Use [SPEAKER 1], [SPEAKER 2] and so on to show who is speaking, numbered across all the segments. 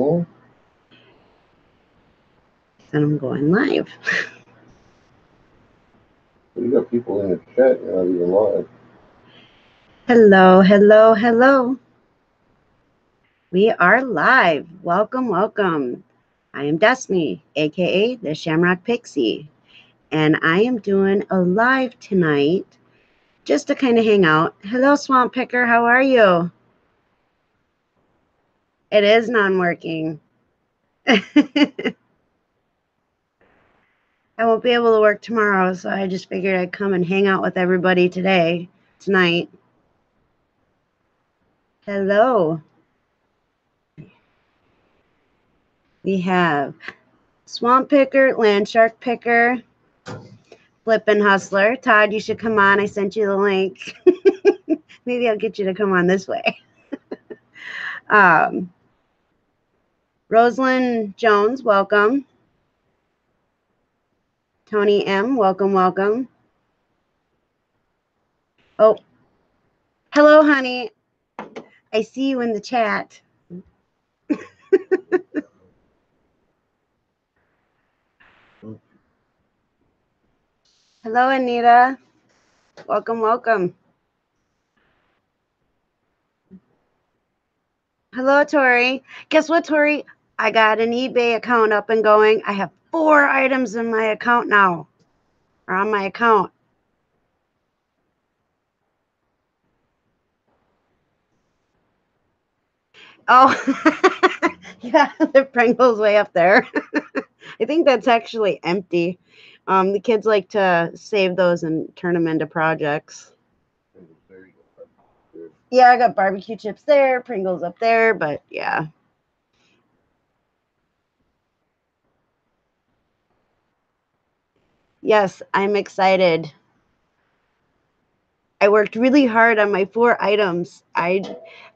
[SPEAKER 1] Oh,
[SPEAKER 2] And I'm going live.
[SPEAKER 1] you got people in the chat. You're not even live.
[SPEAKER 2] Hello, hello, hello. We are live. Welcome, welcome. I am Destiny, aka the Shamrock Pixie, and I am doing a live tonight just to kind of hang out. Hello, Swamp Picker. How are you? It is non-working. I won't be able to work tomorrow, so I just figured I'd come and hang out with everybody tonight. Hello. We have Swamp Picker, Land Shark Picker, Flippin' Hustler. Todd, you should come on. I sent you the link. Maybe I'll get you to come on this way. Rosalind Jones, welcome. Tony M, welcome, welcome. Oh, hello, honey. I see you in the chat. Hello, Anita. Welcome, welcome. Hello, Tori. Guess what, Tori? I got an eBay account up and going. I have 4 items in my account now, or on my account. Oh, yeah, the Pringles way up there. I think that's actually empty. The kids like to save those and turn them into projects. Yeah, I got barbecue chips there, Pringles up there, but yeah. Yes, I'm excited. I worked really hard on my 4 items. I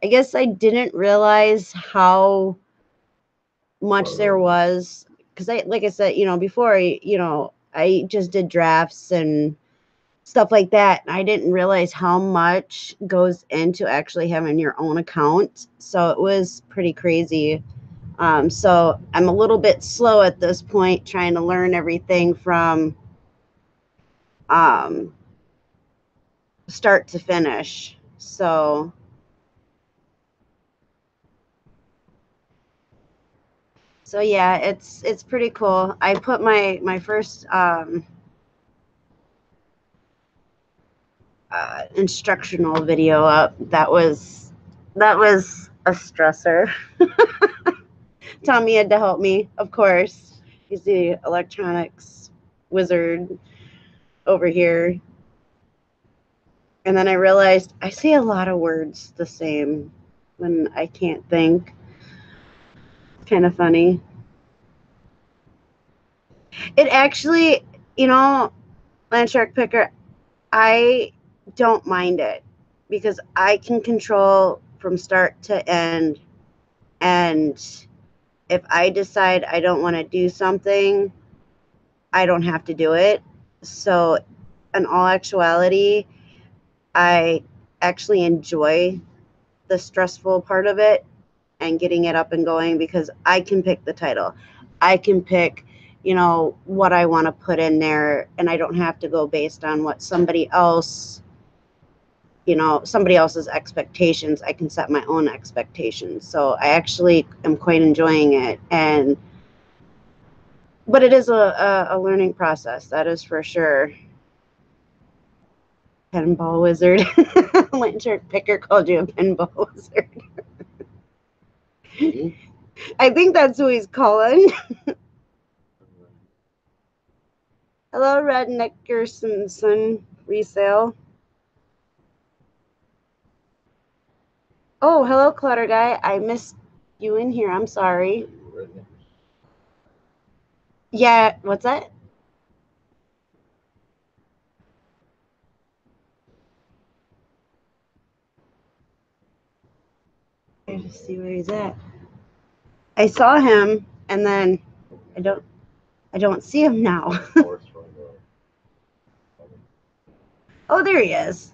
[SPEAKER 2] guess I didn't realize how much there was, because like I said, before, I just did drafts and stuff like that. I didn't realize how much goes into actually having your own account. So it was pretty crazy. So I'm a little bit slow at this point, trying to learn everything from um, start to finish. So yeah, it's pretty cool. I put my first instructional video up. That was a stressor. Tommy had to help me, of course. He's the electronics wizard over here. And then I realized I say a lot of words the same when I can't think. Kind of funny. It actually, Land Shark Picker, I don't mind it because I can control from start to end. And if I decide I don't want to do something, I don't have to do it. So, in all actuality, I actually enjoy the stressful part of it and getting it up and going because I can pick the title. I can pick, what I want to put in there, and I don't have to go based on what somebody else's expectations. I can set my own expectations. So I actually am quite enjoying it. But it is a learning process, that is for sure. Pinball wizard. Lantern Picker called you a pinball wizard. I think that's who he's calling. Hello, Red Nickerson resale. Oh, hello, Clutter Guy. I missed you in here. I'm sorry. Yeah, what's that? I just see where he's at. I saw him, and then I don't see him now. Oh, there he is.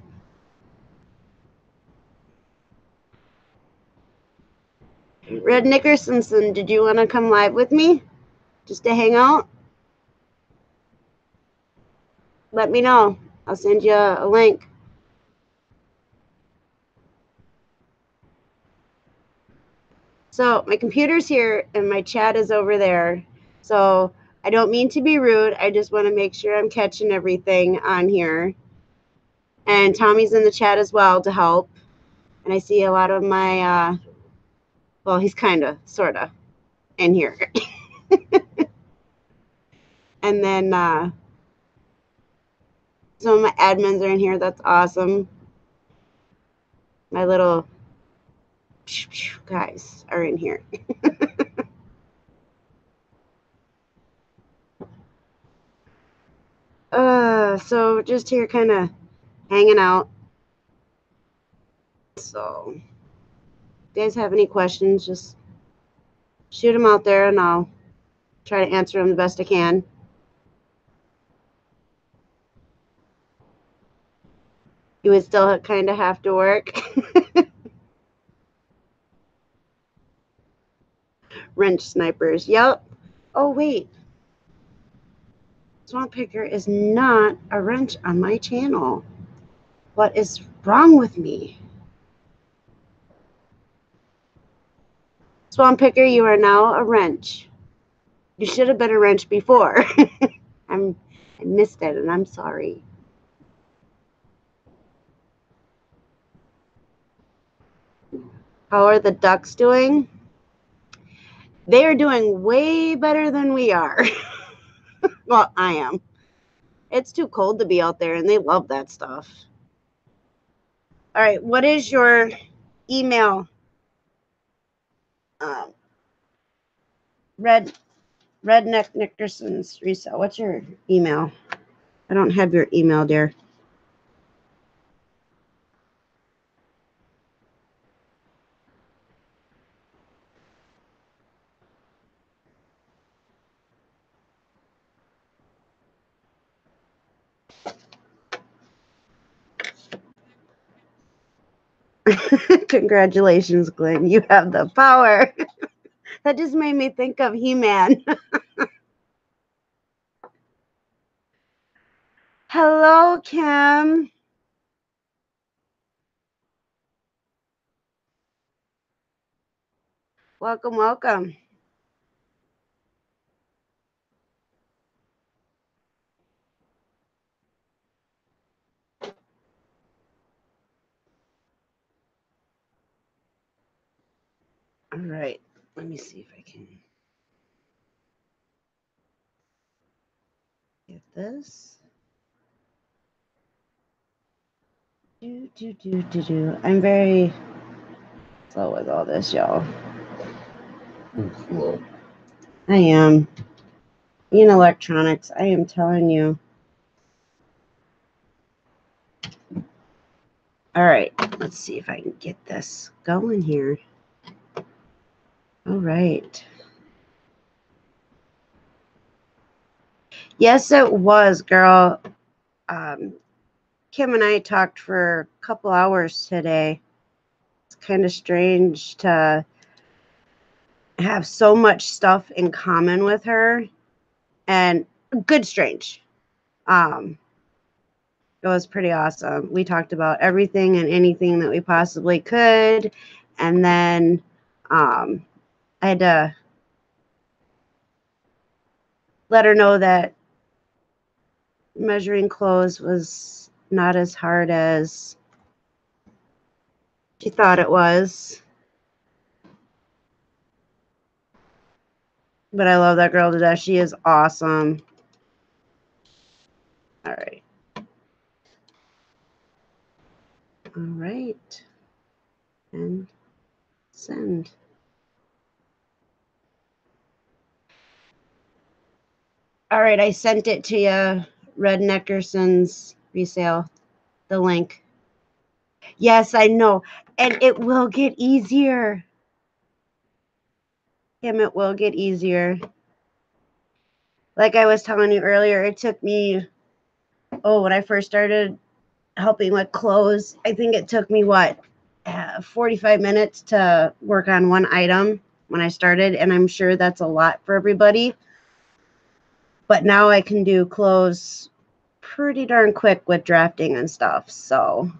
[SPEAKER 2] Red Nickerson, did you want to come live with me? Just to hang out? Let me know. I'll send you a link. So my computer's here and my chat is over there. So I don't mean to be rude. I just want to make sure I'm catching everything on here. And Tommy's in the chat as well to help. And I see a lot of my, well, he's kind of, sort of, in here. And then some of my admins are in here. That's awesome. My little guys are in here. So just here kind of hanging out. So if you guys have any questions, just shoot them out there and I'll try to answer them the best I can. You would still kind of have to work. Wrench snipers. Yep. Oh, wait. Swamp Picker is not a wrench on my channel. What is wrong with me? Swamp Picker, you are now a wrench. You should have been a wrench before. I missed it, and I'm sorry. How are the ducks doing? They are doing way better than we are. Well, I am. It's too cold to be out there, and they love that stuff. All right, what is your email? Redneck Nickerson's resale. What's your email? I don't have your email, dear. Congratulations, Glenn. You have the power. That just made me think of He-Man. Hello, Kim. Welcome, welcome. All right. Let me see if I can get this. I'm very slow with all this, y'all.
[SPEAKER 1] Slow.
[SPEAKER 2] I am. In electronics, I am telling you. All right. Let's see if I can get this going here. All right. Yes, it was, girl. Kim and I talked for a couple hours today. It's kind of strange to have so much stuff in common with her, and good strange. It was pretty awesome. We talked about everything and anything that we possibly could, and then I had to let her know that measuring clothes was not as hard as she thought it was. But I love that girl to death. She is awesome. All right. All right. And send. All right. I sent it to you. Red Neckerson's resale. The link. Yes, I know. And it will get easier. Kim, it will get easier. Like I was telling you earlier, it took me, when I first started helping with clothes, I think it took me, 45 minutes to work on one item when I started, and I'm sure that's a lot for everybody. But now I can do clothes pretty darn quick with drafting and stuff, so.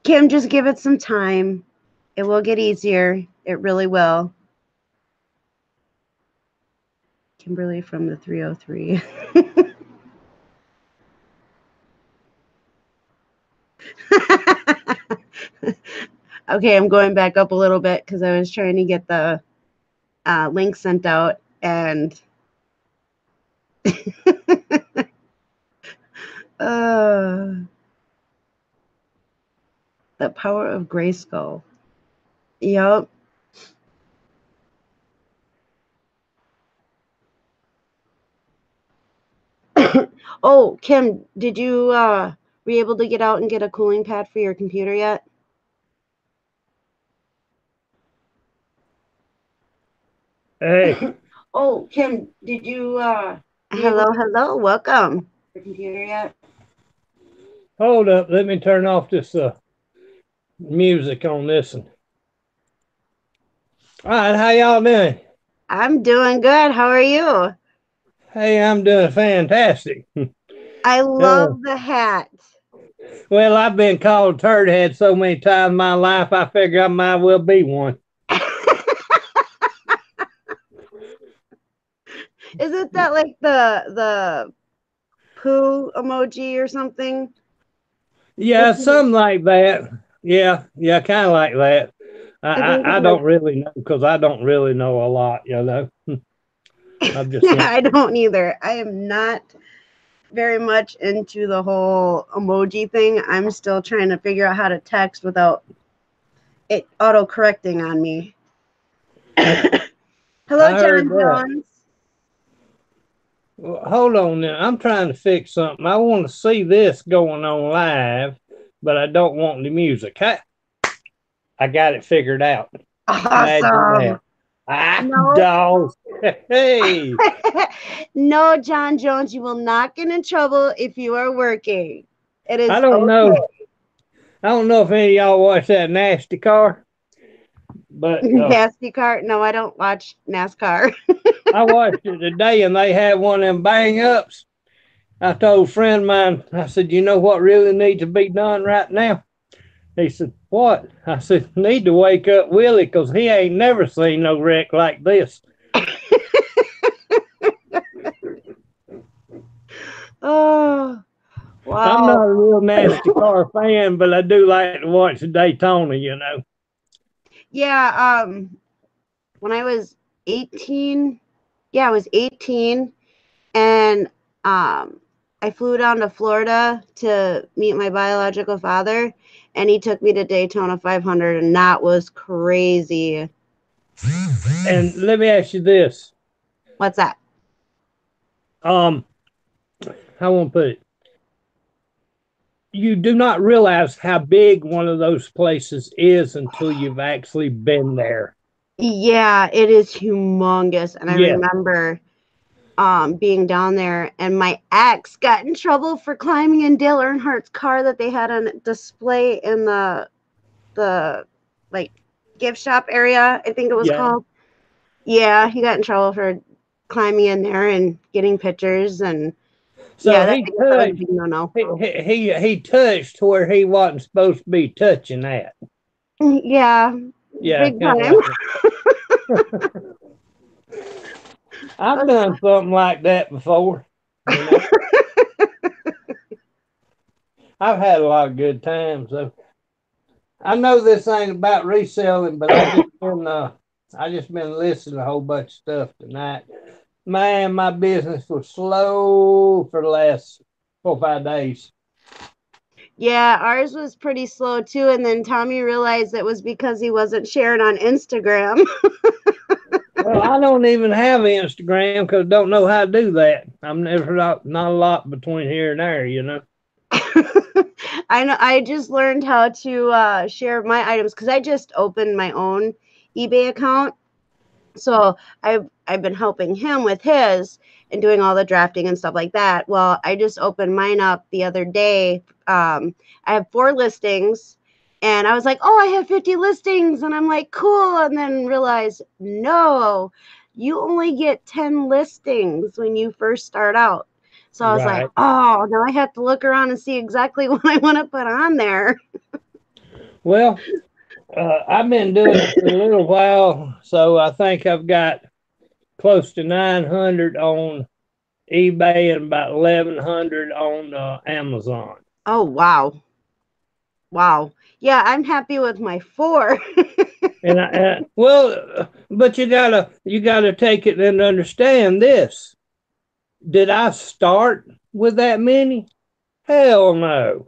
[SPEAKER 2] Kim, just give it some time. It will get easier. It really will. Kimberly from the 303. Okay, I'm going back up a little bit because I was trying to get the link sent out, and the power of Grayskull. Yep. Oh, Kim, did you were you able to get out and get a cooling pad for your computer yet?
[SPEAKER 3] Hey.
[SPEAKER 2] Oh, Kim, did you hello, welcome. Your computer yet?
[SPEAKER 3] Hold up, let me turn off this music on this one. All right, how y'all doing?
[SPEAKER 2] I'm doing good. How are you?
[SPEAKER 3] Hey, I'm doing fantastic.
[SPEAKER 2] I love the hat.
[SPEAKER 3] Well, I've been called turd head so many times in my life, I figure I might well be one.
[SPEAKER 2] Isn't that like the poo emoji or something?
[SPEAKER 3] Yeah, something like that. Yeah, kind of like that. I don't really know because I don't really know a lot, you know. I'm just
[SPEAKER 2] I don't either. I am not very much into the whole emoji thing. I'm still trying to figure out how to text without it auto correcting on me. Hello, John Jones.
[SPEAKER 3] Well, hold on now. I'm trying to fix something. I want to see this going on live, but I don't want the music. I got it figured out.
[SPEAKER 2] Awesome.
[SPEAKER 3] No. Dolls. Hey.
[SPEAKER 2] No, John Jones, you will not get in trouble if you are working. It is
[SPEAKER 3] I don't know. I don't know if any of y'all watch that Nasty Car. But
[SPEAKER 2] Nasty Car? No, I don't watch NASCAR.
[SPEAKER 3] I watched it today and they had one of them bang ups. I told a friend of mine, I said, you know what really needs to be done right now? He said, what? I said, need to wake up Willie because he ain't never seen no wreck like this.
[SPEAKER 2] Oh, wow.
[SPEAKER 3] I'm not a real Nasty Car fan, but I do like to watch the Daytona, you know.
[SPEAKER 2] Yeah, when I was 18, I was 18, and I flew down to Florida to meet my biological father, and he took me to Daytona 500, and that was crazy.
[SPEAKER 3] And let me ask you this.
[SPEAKER 2] What's that?
[SPEAKER 3] How I want to put it. You do not realize how big one of those places is until you've actually been there.
[SPEAKER 2] Yeah, it is humongous. And I remember being down there, and my ex got in trouble for climbing in Dale Earnhardt's car that they had on display in the like gift shop area, I think it was called. Yeah, he got in trouble for climbing in there and getting pictures, and
[SPEAKER 3] so
[SPEAKER 2] yeah,
[SPEAKER 3] he touched. No. He touched where he wasn't supposed to be touching at.
[SPEAKER 2] Yeah, big time.
[SPEAKER 3] I've done something like that before. You know? I've had a lot of good times. So I know this ain't about reselling, but I just been listening to a whole bunch of stuff tonight. Man, my business was slow for the last 4 or 5 days.
[SPEAKER 2] Yeah, ours was pretty slow too, and then Tommy realized it was because he wasn't sharing on Instagram.
[SPEAKER 3] Well, I don't even have Instagram because I don't know how to do that. I'm never not a lot between here and there, you know.
[SPEAKER 2] I know. I just learned how to share my items because I just opened my own eBay account. So I I've been helping him with his and doing all the drafting and stuff like that. Well, I just opened mine up the other day. I have 4 listings, and I was like, oh, I have 50 listings. And I'm like, cool. And then realized, no, you only get 10 listings when you first start out. So I was like,
[SPEAKER 3] Right.
[SPEAKER 2] oh, now I have to look around and see exactly what I want to put on there.
[SPEAKER 3] Well, I've been doing it for a little while, so I think I've got close to 900 on eBay and about 1,100 on Amazon.
[SPEAKER 2] Oh, wow. Wow. Yeah, I'm happy with my 4.
[SPEAKER 3] And but you gotta take it and understand this. Did I start with that many? Hell no.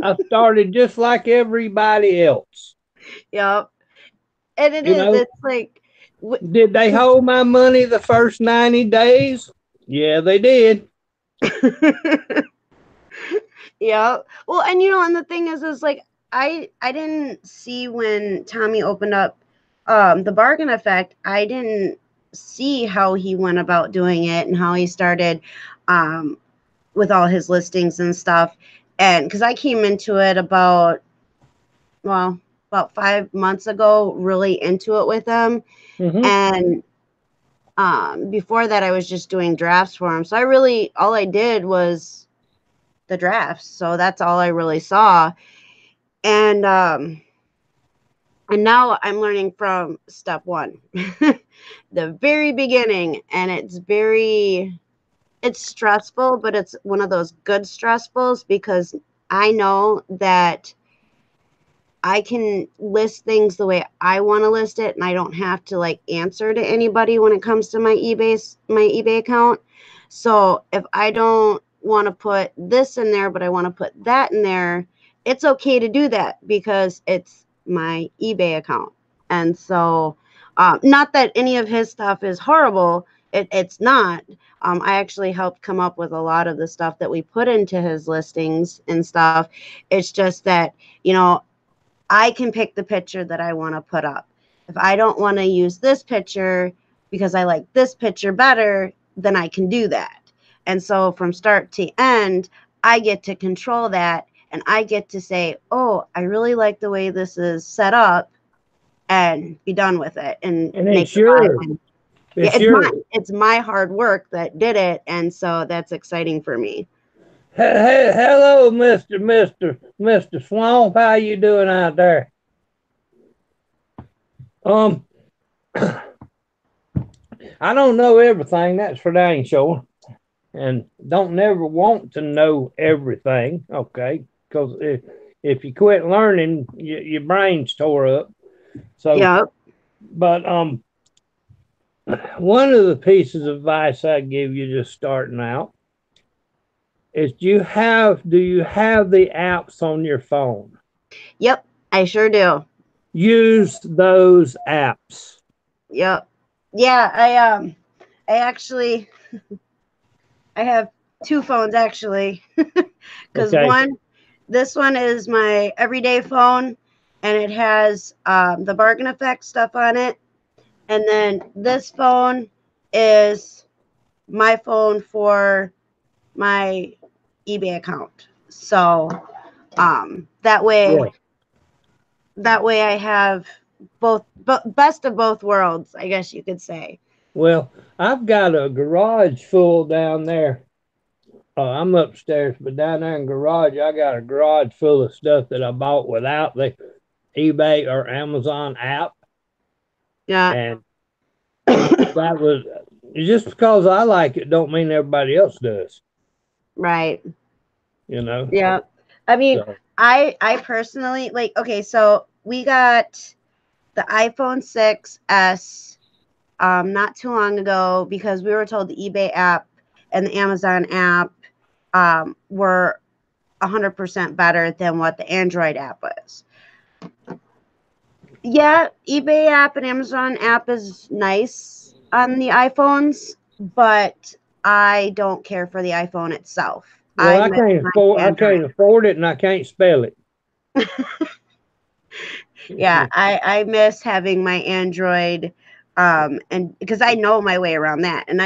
[SPEAKER 3] I started just like everybody else.
[SPEAKER 2] Yep. And it
[SPEAKER 3] You
[SPEAKER 2] is.
[SPEAKER 3] know,
[SPEAKER 2] It's like,
[SPEAKER 3] did they hold my money the first 90 days? Yeah, they did.
[SPEAKER 2] yeah. Well, and and the thing is like I didn't see when Tommy opened up the bargain effect. I didn't see how he went about doing it and how he started um with all his listings and stuff. And because I came into it about 5 months ago, really into it with him.
[SPEAKER 3] Mm-hmm.
[SPEAKER 2] And before that I was just doing drafts for him. So all I did was the drafts. So that's all I really saw. And now I'm learning from step 1. The very beginning, and it's stressful, but it's one of those good stressfuls because I know that I can list things the way I want to list it, and I don't have to like answer to anybody when it comes to my eBay account. So if I don't want to put this in there, but I want to put that in there, it's okay to do that because it's my eBay account. And so, not that any of his stuff is horrible. It's not. I actually helped come up with a lot of the stuff that we put into his listings and stuff. It's just that, I can pick the picture that I want to put up. If I don't want to use this picture because I like this picture better, then I can do that. And so from start to end, I get to control that, and I get to say, oh, I really like the way this is set up, and be done with it and
[SPEAKER 3] And
[SPEAKER 2] make
[SPEAKER 3] it's
[SPEAKER 2] the buy.
[SPEAKER 3] yours.
[SPEAKER 2] Yeah,
[SPEAKER 3] It's yours.
[SPEAKER 2] it's my hard work that did it, and so that's exciting for me.
[SPEAKER 3] Hey, hello, Mr. Swamp. How you doing out there? Um, I don't know everything. That's for dang sure, and don't never want to know everything. Okay, because if you quit learning, your brain's tore up. So,
[SPEAKER 2] Yep.
[SPEAKER 3] but one of the pieces of advice I give you just starting out is do you have the apps on your phone?
[SPEAKER 2] Yep, I sure do.
[SPEAKER 3] Use those apps.
[SPEAKER 2] Yep. Yeah, I actually I have 2 phones actually. Cuz
[SPEAKER 3] Okay.
[SPEAKER 2] this one is my everyday phone, and it has the bargain effect stuff on it. And then this phone is my phone for my eBay account. So that way
[SPEAKER 3] Yeah.
[SPEAKER 2] I have both best of both worlds, I guess you could say.
[SPEAKER 3] Well, I've got a garage full down there. I'm upstairs, but down there in the garage, I got a garage full of stuff that I bought without the eBay or Amazon app,
[SPEAKER 2] Yeah.
[SPEAKER 3] and that was just because I like it. Don't mean everybody else does.
[SPEAKER 2] Right.
[SPEAKER 3] You know.
[SPEAKER 2] Yeah. I mean,
[SPEAKER 3] So
[SPEAKER 2] I personally like, okay, so we got the iPhone 6s not too long ago because we were told the eBay app and the Amazon app were 100% better than what the Android app was. Yeah, eBay app and Amazon app is nice on the iPhones, but I don't care for the iPhone itself.
[SPEAKER 3] well,
[SPEAKER 2] I miss my
[SPEAKER 3] I
[SPEAKER 2] Android.
[SPEAKER 3] can't afford it, and I can't spell it.
[SPEAKER 2] Yeah, I miss having my Android And because I know my way around that, and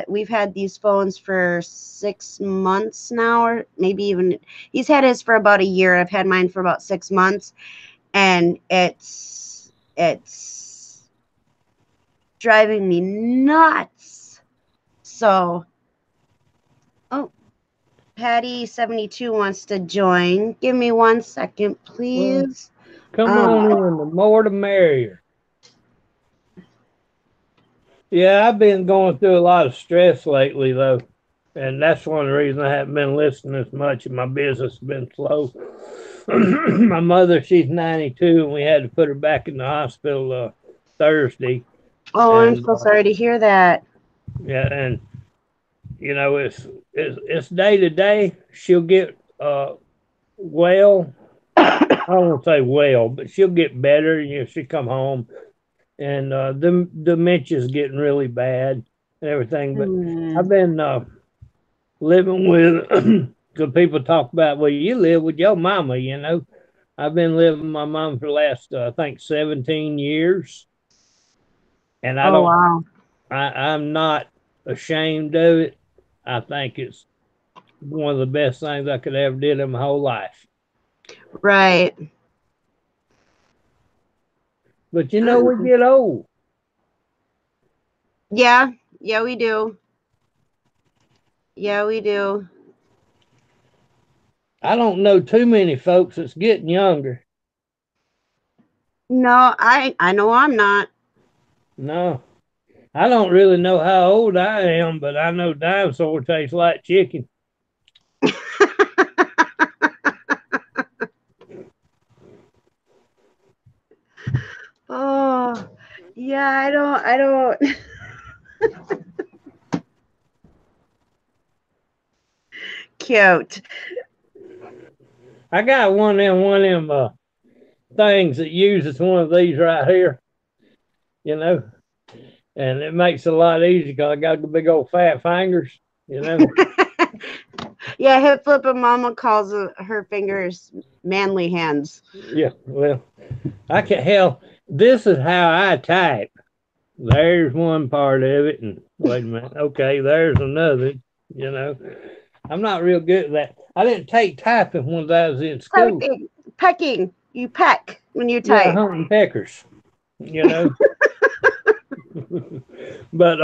[SPEAKER 2] we've had these phones for 6 months now, or maybe even he's had his for about a year. I've had mine for about 6 months, and it's driving me nuts. So, oh, Patty72 wants to join. Give me 1 second, please.
[SPEAKER 3] Come on in. The more the merrier. Yeah, I've been going through a lot of stress lately, though. And that's one of the reasons I haven't been listening as much, and my business has been slow. My mother, she's 92, and we had to put her back in the hospital Thursday.
[SPEAKER 2] Oh, and, I'm so sorry to hear that.
[SPEAKER 3] Yeah, and you know, it's day to day. She'll get well. I don't want to say well, but she'll get better. You know, she come home, and the dementia's getting really bad and everything. But I've been living with. Because people talk about, well, you live with your mama. You know, I've been living with my mom for the last I think 17 years, and I don't.
[SPEAKER 2] Wow.
[SPEAKER 3] I'm not ashamed of it. I think it's one of the best things I could ever did in my whole life.
[SPEAKER 2] Right.
[SPEAKER 3] But you know, we get old.
[SPEAKER 2] Yeah, we do. Yeah, we do.
[SPEAKER 3] I don't know too many folks that's getting younger.
[SPEAKER 2] No, I know I'm not.
[SPEAKER 3] No. I don't really know how old I am, but I know dinosaur tastes like chicken.
[SPEAKER 2] Oh, yeah, I don't. Cute.
[SPEAKER 3] I got one of them things that uses one of these right here, you know, and it makes it a lot easier because I got the big old fat fingers, you know.
[SPEAKER 2] Yeah, Hip Flip and Mama calls her fingers manly hands.
[SPEAKER 3] Yeah, well, I can hell. This is how I type. There's one part of it, and wait a minute. Okay, there's another. You know, I'm not real good at that. I didn't take typing when I was in school.
[SPEAKER 2] Pecking. You peck when you type.
[SPEAKER 3] Yeah, hunting peckers. You know. But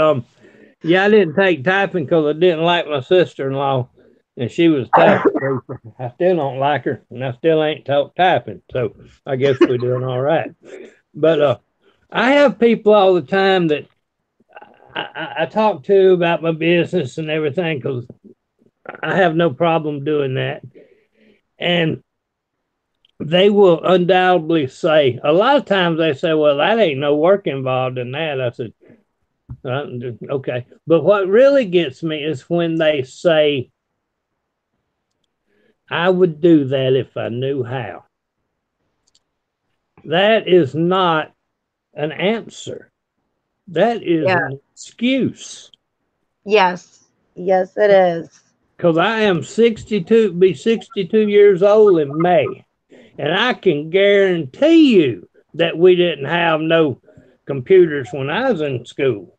[SPEAKER 3] yeah, I didn't take typing because I didn't like my sister-in-law, and she was a typing. I still don't like her, and I still ain't taught typing. So I guess we're doing all right. But I have people all the time that I talk to about my business and everything because I have no problem doing that. And they will undoubtedly say, a lot of times they say, well, that ain't no work involved in that. I said, okay. But what really gets me is when they say, I would do that if I knew how. That is not an answer. That is an excuse.
[SPEAKER 2] Yes. Yes, it is.
[SPEAKER 3] Because I am 62, be 62 years old in May. And I can guarantee you that we didn't have no computers when I was in school.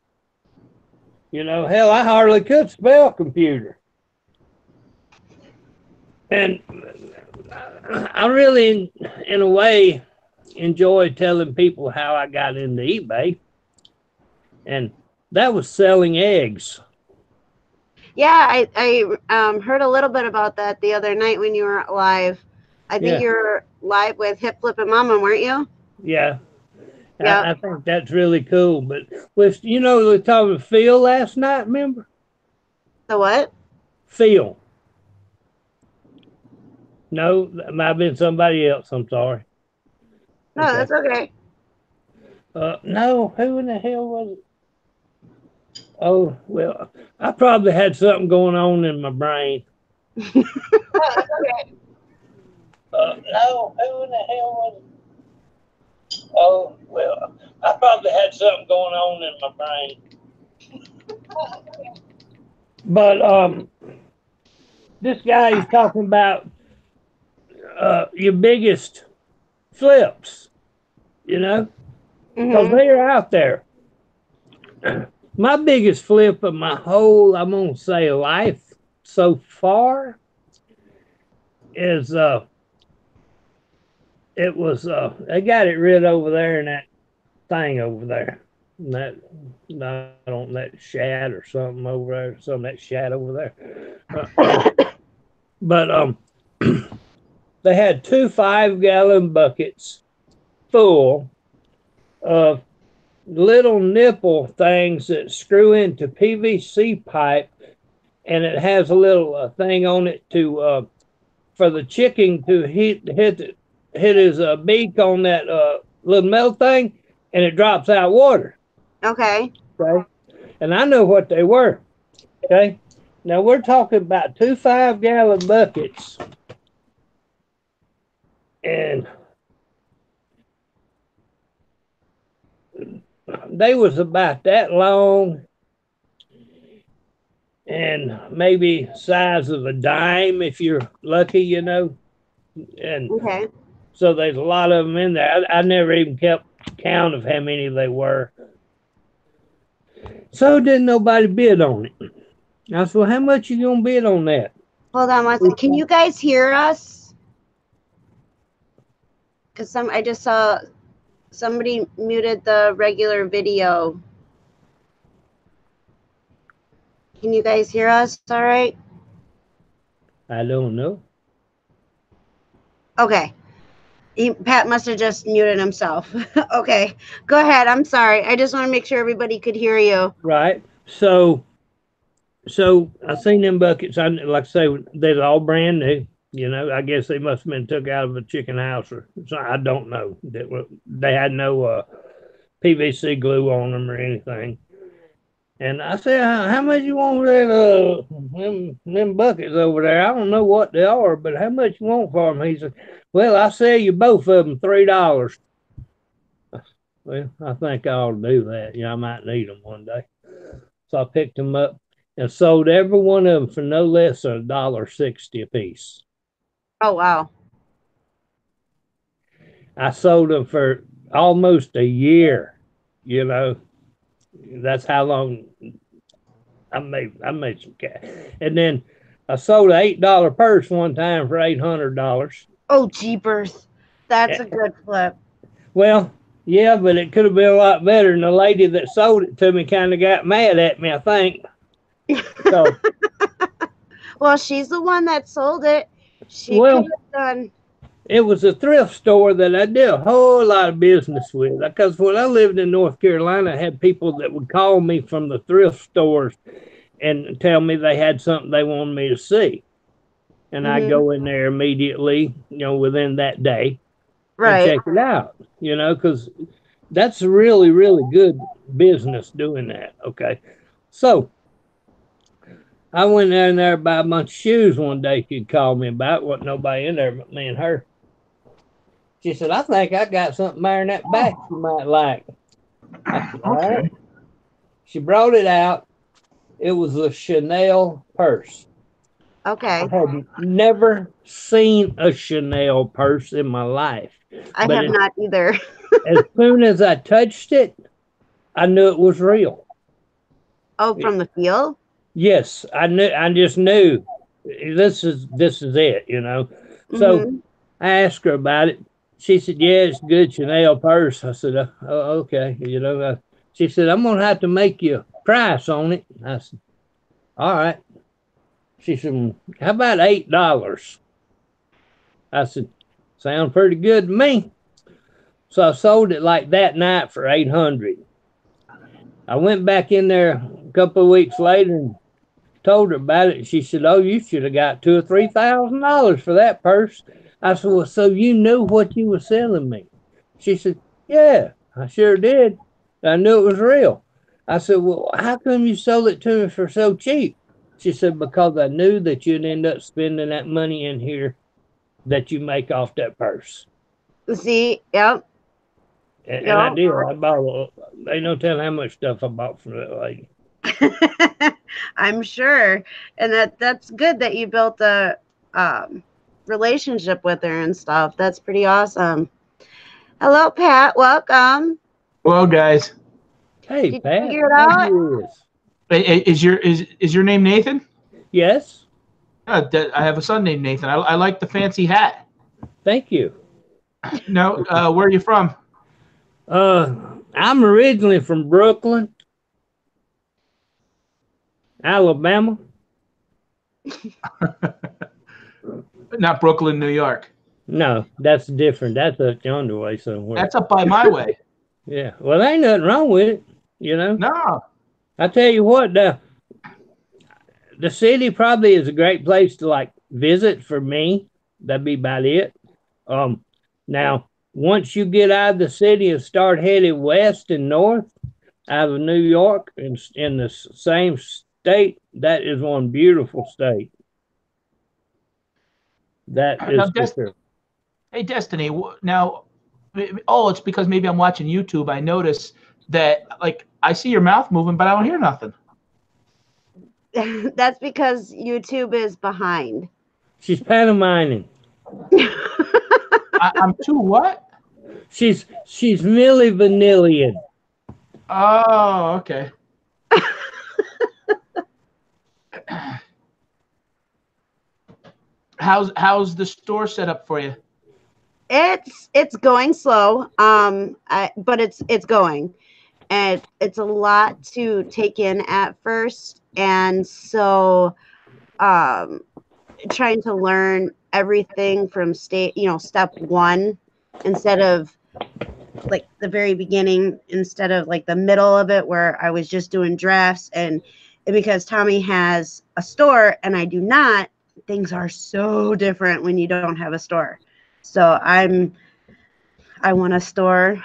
[SPEAKER 3] You know, hell, I hardly could spell computer. And I really, in a way, enjoy telling people how I got into eBay. And that was selling eggs.
[SPEAKER 2] Yeah, I heard a little bit about that the other night when you were live. I think you were live with Hip Flip and Mama, weren't you?
[SPEAKER 3] Yeah. I think that's really cool. But with we talked with Phil last night, remember?
[SPEAKER 2] The what?
[SPEAKER 3] Phil. No, that might have been somebody else. I'm sorry.
[SPEAKER 2] No, okay. That's okay.
[SPEAKER 3] No, who in the hell was it? Oh, well, I probably had something going on in my brain.
[SPEAKER 2] Oh, that's okay.
[SPEAKER 3] No, who in the hell was it? Oh, well, I probably had something going on in my brain. But this guy is talking about your biggest flips, you know, because they're out there. my biggest flip of my whole, I'm gonna say, life so far is it was they got it rid over there in that thing over there. That I don't that shed or something over there, some of that shed over there. But they had 2 5-gallon buckets full of little nipple things that screw into PVC pipe, and it has a little thing on it to for the chicken to hit his beak on that little metal thing, and it drops out water.
[SPEAKER 2] Okay.
[SPEAKER 3] Okay, and I know what they were. Okay, now we're talking about 2 5-gallon buckets, and they was about that long and maybe size of a dime if you're lucky, you know. And
[SPEAKER 2] Okay.
[SPEAKER 3] so there's a lot of them in there. I never even kept count of how many they were. So didn't nobody bid on it. I said, well, how much you gonna bid on that?
[SPEAKER 2] Hold on one second. Can you guys hear us? Because I just saw somebody muted the regular video. Can you guys hear us all right?
[SPEAKER 3] I don't know.
[SPEAKER 2] Okay. Pat must have just muted himself. Okay. Go ahead. I'm sorry. I just want to make sure everybody could hear you.
[SPEAKER 3] Right. So I seen them buckets. I like I say they're all brand new. You know, I guess they must have been took out of a chicken house or so. I don't know. They had no PVC glue on them or anything. And I said, how much you want for that, them buckets over there? I don't know what they are, but how much you want for them? He said, well, I'll sell you both of them $3. Well, I think I ought to do that. Yeah, I might need them one day. So I picked them up and sold every one of them for no less than $1.60 a piece.
[SPEAKER 2] Oh, wow.
[SPEAKER 3] I sold them for almost a year. You know, that's how long I made some cash. And then I sold an $8 purse one time for $800.
[SPEAKER 2] Oh, jeepers. That's a good flip.
[SPEAKER 3] Well, yeah, but it could have been a lot better. And the lady that sold it to me kind of got mad at me, I think. So,
[SPEAKER 2] well, she's the one that sold it. She
[SPEAKER 3] well,
[SPEAKER 2] could have done.
[SPEAKER 3] it was a thrift store that I did a whole lot of business with. Because when I lived in North Carolina, I had people that would call me from the thrift stores and tell me they had something they wanted me to see. And I go in there immediately, you know, within that day, and check it out, you know, because that's really, really good business doing that. Okay. So I went in there to buy a bunch of shoes one day. She'd call me about. Wasn't nobody in there but me and her. She said, I think I got something there in that back you might like. I said, all right. She brought it out. It was a Chanel purse.
[SPEAKER 2] Okay.
[SPEAKER 3] I had never seen a Chanel purse in my life.
[SPEAKER 2] I have not either.
[SPEAKER 3] As soon as I touched it, I knew it was real.
[SPEAKER 2] Oh, from the feel?
[SPEAKER 3] Yes, I knew. I just knew this is it, you know. So I asked her about it. She said, "Yeah, it's a good Chanel purse." I said, "Oh, okay." You know, she said, "I'm gonna have to make you a price on it." I said, "All right." She said, "How about $8?" I said, "Sound pretty good to me." So I sold it like that night for $800. I went back in there a couple of weeks later and told her about it. She said, "Oh, you should have got $2,000 or $3,000 for that purse." I said, "Well, so you knew what you were selling me?" She said, "Yeah, I sure did. I knew it was real." I said, "Well, how come you sold it to me for so cheap?" She said, "Because I knew that you'd end up spending that money in here that you make off that purse."
[SPEAKER 2] See, yep.
[SPEAKER 3] And I did. I bought. Ain't no telling how much stuff I bought from that lady.
[SPEAKER 2] I'm sure, and that's good that you built a relationship with her and stuff. That's pretty awesome. Hello, Pat. Welcome.
[SPEAKER 4] Hello, guys.
[SPEAKER 3] Hey,
[SPEAKER 2] Did you
[SPEAKER 3] Pat.
[SPEAKER 2] figure it
[SPEAKER 3] How
[SPEAKER 2] out?
[SPEAKER 3] you is?
[SPEAKER 4] Is your name Nathan?
[SPEAKER 3] Yes.
[SPEAKER 4] I have a son named Nathan. I like the fancy hat.
[SPEAKER 3] Thank you.
[SPEAKER 4] No, where are you from?
[SPEAKER 3] I'm originally from Brooklyn, Alabama.
[SPEAKER 4] Not Brooklyn, New York.
[SPEAKER 3] No, that's different. That's up yonder way somewhere.
[SPEAKER 4] That's up by my way.
[SPEAKER 3] Yeah. Well, there ain't nothing wrong with it. You know.
[SPEAKER 4] No.
[SPEAKER 3] I tell you what, the city probably is a great place to like visit for me. That'd be about it. Now once you get out of the city and start heading west and north out of New York in the same state, that is one beautiful state. That
[SPEAKER 4] Now,
[SPEAKER 3] is for sure.
[SPEAKER 4] hey, Destiny. Now, oh, it's because maybe I'm watching YouTube. I notice that, like, I see your mouth moving, but I don't hear nothing.
[SPEAKER 2] That's because YouTube is behind.
[SPEAKER 3] She's pantomiming.
[SPEAKER 4] I'm too what?
[SPEAKER 3] She's Milli Vanillian.
[SPEAKER 4] Oh, okay. How's the store set up for you?
[SPEAKER 2] It's going slow. But it's going, and it's a lot to take in at first, and so trying to learn everything from step one instead of like the very beginning, instead of like the middle of it where I was just doing drafts, and because Tommy has a store and I do not, things are so different when you don't have a store. So I want a store.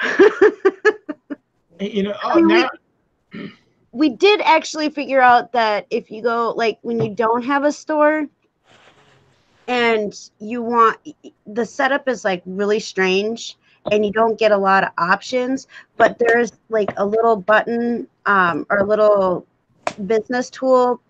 [SPEAKER 4] You know,
[SPEAKER 2] I mean, we did actually figure out that if you go, like, when you don't have a store and you want, the setup is like really strange and you don't get a lot of options, but there's like a little button or a little business tool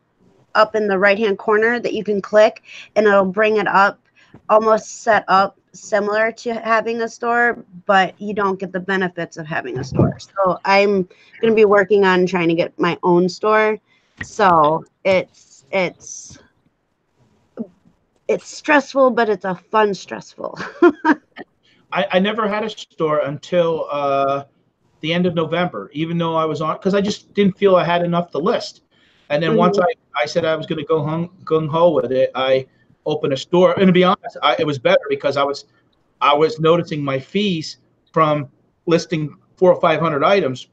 [SPEAKER 2] up in the right hand corner that you can click and it'll bring it up almost set up similar to having a store, but you don't get the benefits of having a store. So I'm going to be working on trying to get my own store. So it's stressful, but it's a fun stressful.
[SPEAKER 4] I never had a store until the end of November, even though I was on, because I just didn't feel I had enough to list. And then once I said I was going to go gung ho with it, I opened a store. And to be honest, it was better because I was noticing my fees from listing 400 or 500 items,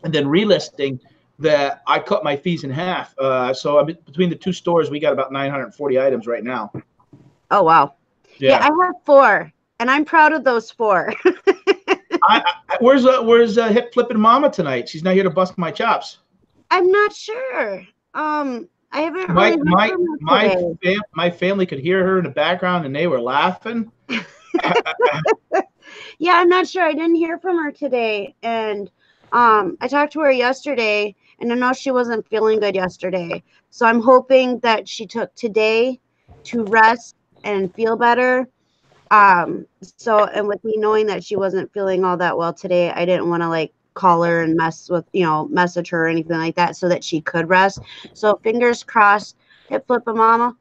[SPEAKER 4] and then relisting that I cut my fees in half. So between the two stores, we got about 940 items right now.
[SPEAKER 2] Oh wow!
[SPEAKER 4] Yeah,
[SPEAKER 2] I have 4, and I'm proud of those 4.
[SPEAKER 4] Where's hip flipping mama tonight? She's not here to bust my chops.
[SPEAKER 2] I'm not sure. I haven't really heard from her today.
[SPEAKER 4] My family could hear her in the background, and they were laughing.
[SPEAKER 2] Yeah, I'm not sure. I didn't hear from her today, and I talked to her yesterday, and I know she wasn't feeling good yesterday. So I'm hoping that she took today to rest and feel better. And with me knowing that she wasn't feeling all that well today, I didn't want to like call her and message her or anything like that so that she could rest. So fingers crossed. Hip flip a mama,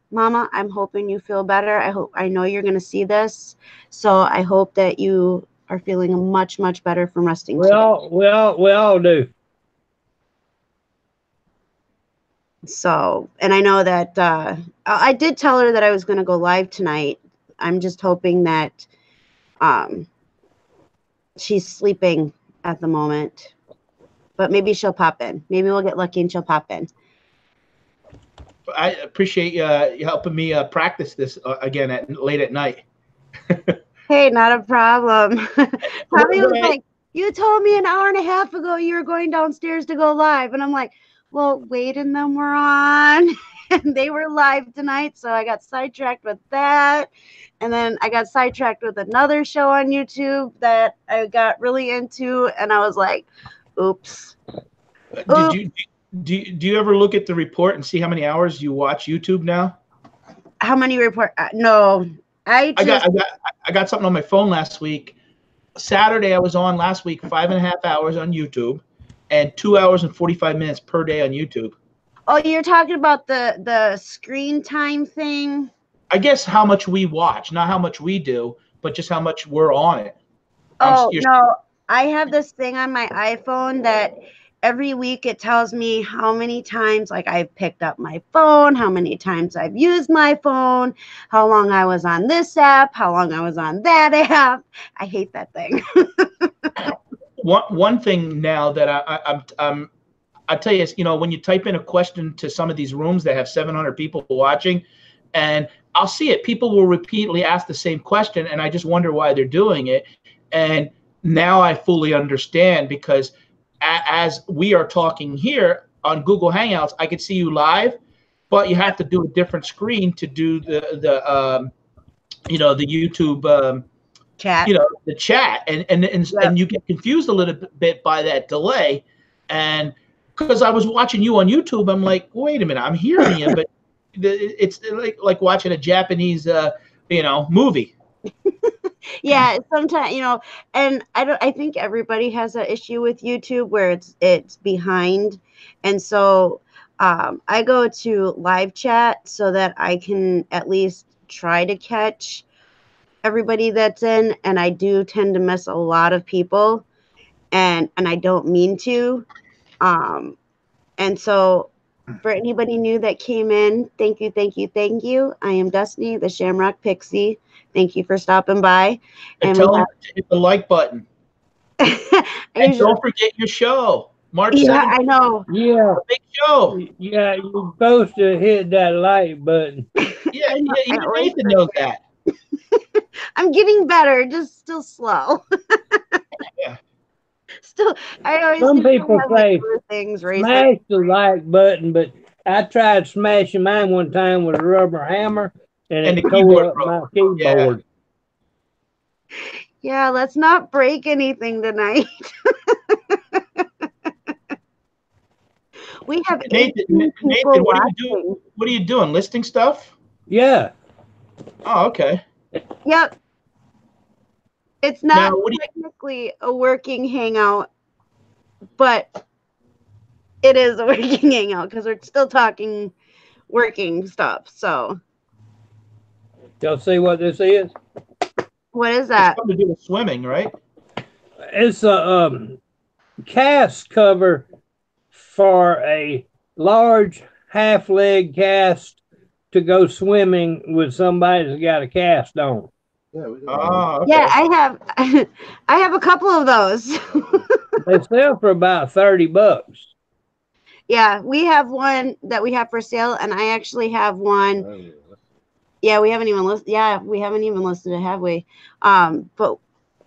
[SPEAKER 2] I'm hoping you feel better. I know you're going to see this. So I hope that you are feeling much, much better from resting today.
[SPEAKER 3] We all do.
[SPEAKER 2] So, and I know that I did tell her that I was going to go live tonight. I'm just hoping that she's sleeping at the moment, but maybe she'll pop in. Maybe we'll get lucky and she'll pop in.
[SPEAKER 4] I appreciate you helping me practice this again late at night.
[SPEAKER 2] Hey, not a problem. Probably was like, you told me an hour and a half ago you were going downstairs to go live. And I'm like, well, Wade and them were on. And they were live tonight. So I got sidetracked with that. And then I got sidetracked with another show on YouTube that I got really into. And I was like, oops.
[SPEAKER 4] Do you ever look at the report and see how many hours you watch YouTube now?
[SPEAKER 2] How many report? No, I
[SPEAKER 4] got something on my phone last week. Saturday I was on last week 5.5 hours on YouTube. and 2 hours and 45 minutes per day on YouTube.
[SPEAKER 2] Oh, you're talking about the screen time thing?
[SPEAKER 4] I guess how much we watch, not how much we do, but just how much we're on it.
[SPEAKER 2] Oh, no, I have this thing on my iPhone that every week it tells me how many times like I've picked up my phone, how many times I've used my phone, how long I was on this app, how long I was on that app. I hate that thing.
[SPEAKER 4] One thing now that I tell you is, when you type in a question to some of these rooms that have 700 people watching, and I'll see it, people will repeatedly ask the same question, and I just wonder why they're doing it. And now I fully understand, because as we are talking here on Google Hangouts, I can see you live, but you have to do a different screen to do the YouTube
[SPEAKER 2] Chat.
[SPEAKER 4] the chat, and you get confused a little bit by that delay. And because I was watching you on YouTube, I'm like, wait a minute, I'm hearing you, but it's like watching a Japanese movie.
[SPEAKER 2] Yeah, sometimes, and I think everybody has an issue with YouTube where it's behind. And so I go to live chat so that I can at least try to catch everybody that's in, and I do tend to miss a lot of people, and I don't mean to. And so for anybody new that came in, thank you, thank you, thank you. I am Destiny, the Shamrock Pixie. Thank you for stopping by.
[SPEAKER 4] And tell them to hit the like button. And don't forget your show, March 7th.
[SPEAKER 2] Yeah, I know.
[SPEAKER 3] Yeah.
[SPEAKER 4] Big show.
[SPEAKER 3] Yeah, you're supposed to hit that like button.
[SPEAKER 4] Yeah, even Nathan knows that.
[SPEAKER 2] I'm getting better, just still slow.
[SPEAKER 4] Yeah.
[SPEAKER 2] Still, I always
[SPEAKER 3] Some people say
[SPEAKER 2] things
[SPEAKER 3] smash the like button, but I tried smashing mine one time with a rubber hammer, and it tore up my keyboard.
[SPEAKER 2] Yeah, let's not break anything tonight. We have
[SPEAKER 4] Nathan, what are you doing? What are you doing? Listing stuff?
[SPEAKER 3] Yeah.
[SPEAKER 4] Oh, okay.
[SPEAKER 2] Yep. It's not technically a working hangout, but it is a working hangout because we're still talking working stuff. So,
[SPEAKER 3] y'all see what this is?
[SPEAKER 2] What is that?
[SPEAKER 4] It's something to do with swimming, right?
[SPEAKER 3] It's a cast cover for a large half-leg cast to go swimming with somebody that's got a cast on.
[SPEAKER 4] Okay.
[SPEAKER 2] Yeah, I have a couple of those.
[SPEAKER 3] They sell for about $30.
[SPEAKER 2] Yeah, we have one that we have for sale, and I actually have one. Yeah, we haven't even listed. Yeah, we haven't even listed it, have we? But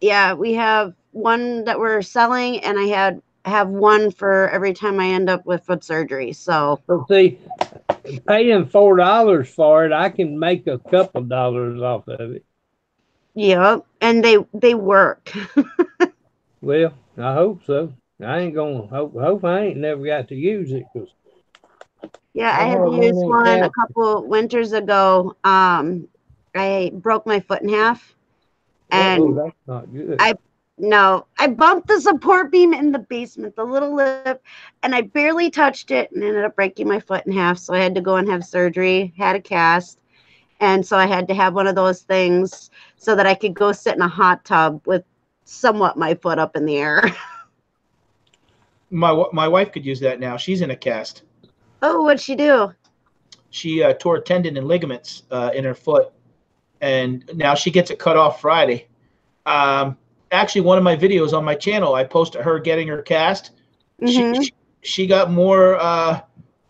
[SPEAKER 2] yeah, we have one that we're selling, and I have one for every time I end up with foot surgery. So
[SPEAKER 3] see, paying $4 for it, I can make a couple dollars off of it.
[SPEAKER 2] Yeah, and they work.
[SPEAKER 3] Well, I hope so. I ain't gonna hope I ain't never got to use it, because
[SPEAKER 2] yeah, I had to use one a couple winters ago. I broke my foot in half, and
[SPEAKER 3] that's not good.
[SPEAKER 2] I bumped the support beam in the basement, the little lip, and I barely touched it and ended up breaking my foot in half. So I had to go and have surgery, had a cast. And so I had to have one of those things so that I could go sit in a hot tub with somewhat my foot up in the air.
[SPEAKER 4] My wife could use that now. She's in a cast.
[SPEAKER 2] Oh, what'd she do?
[SPEAKER 4] She tore a tendon and ligaments in her foot, and now she gets it cut off Friday. Actually, one of my videos on my channel, I posted her getting her cast.
[SPEAKER 2] Mm-hmm.
[SPEAKER 4] She got more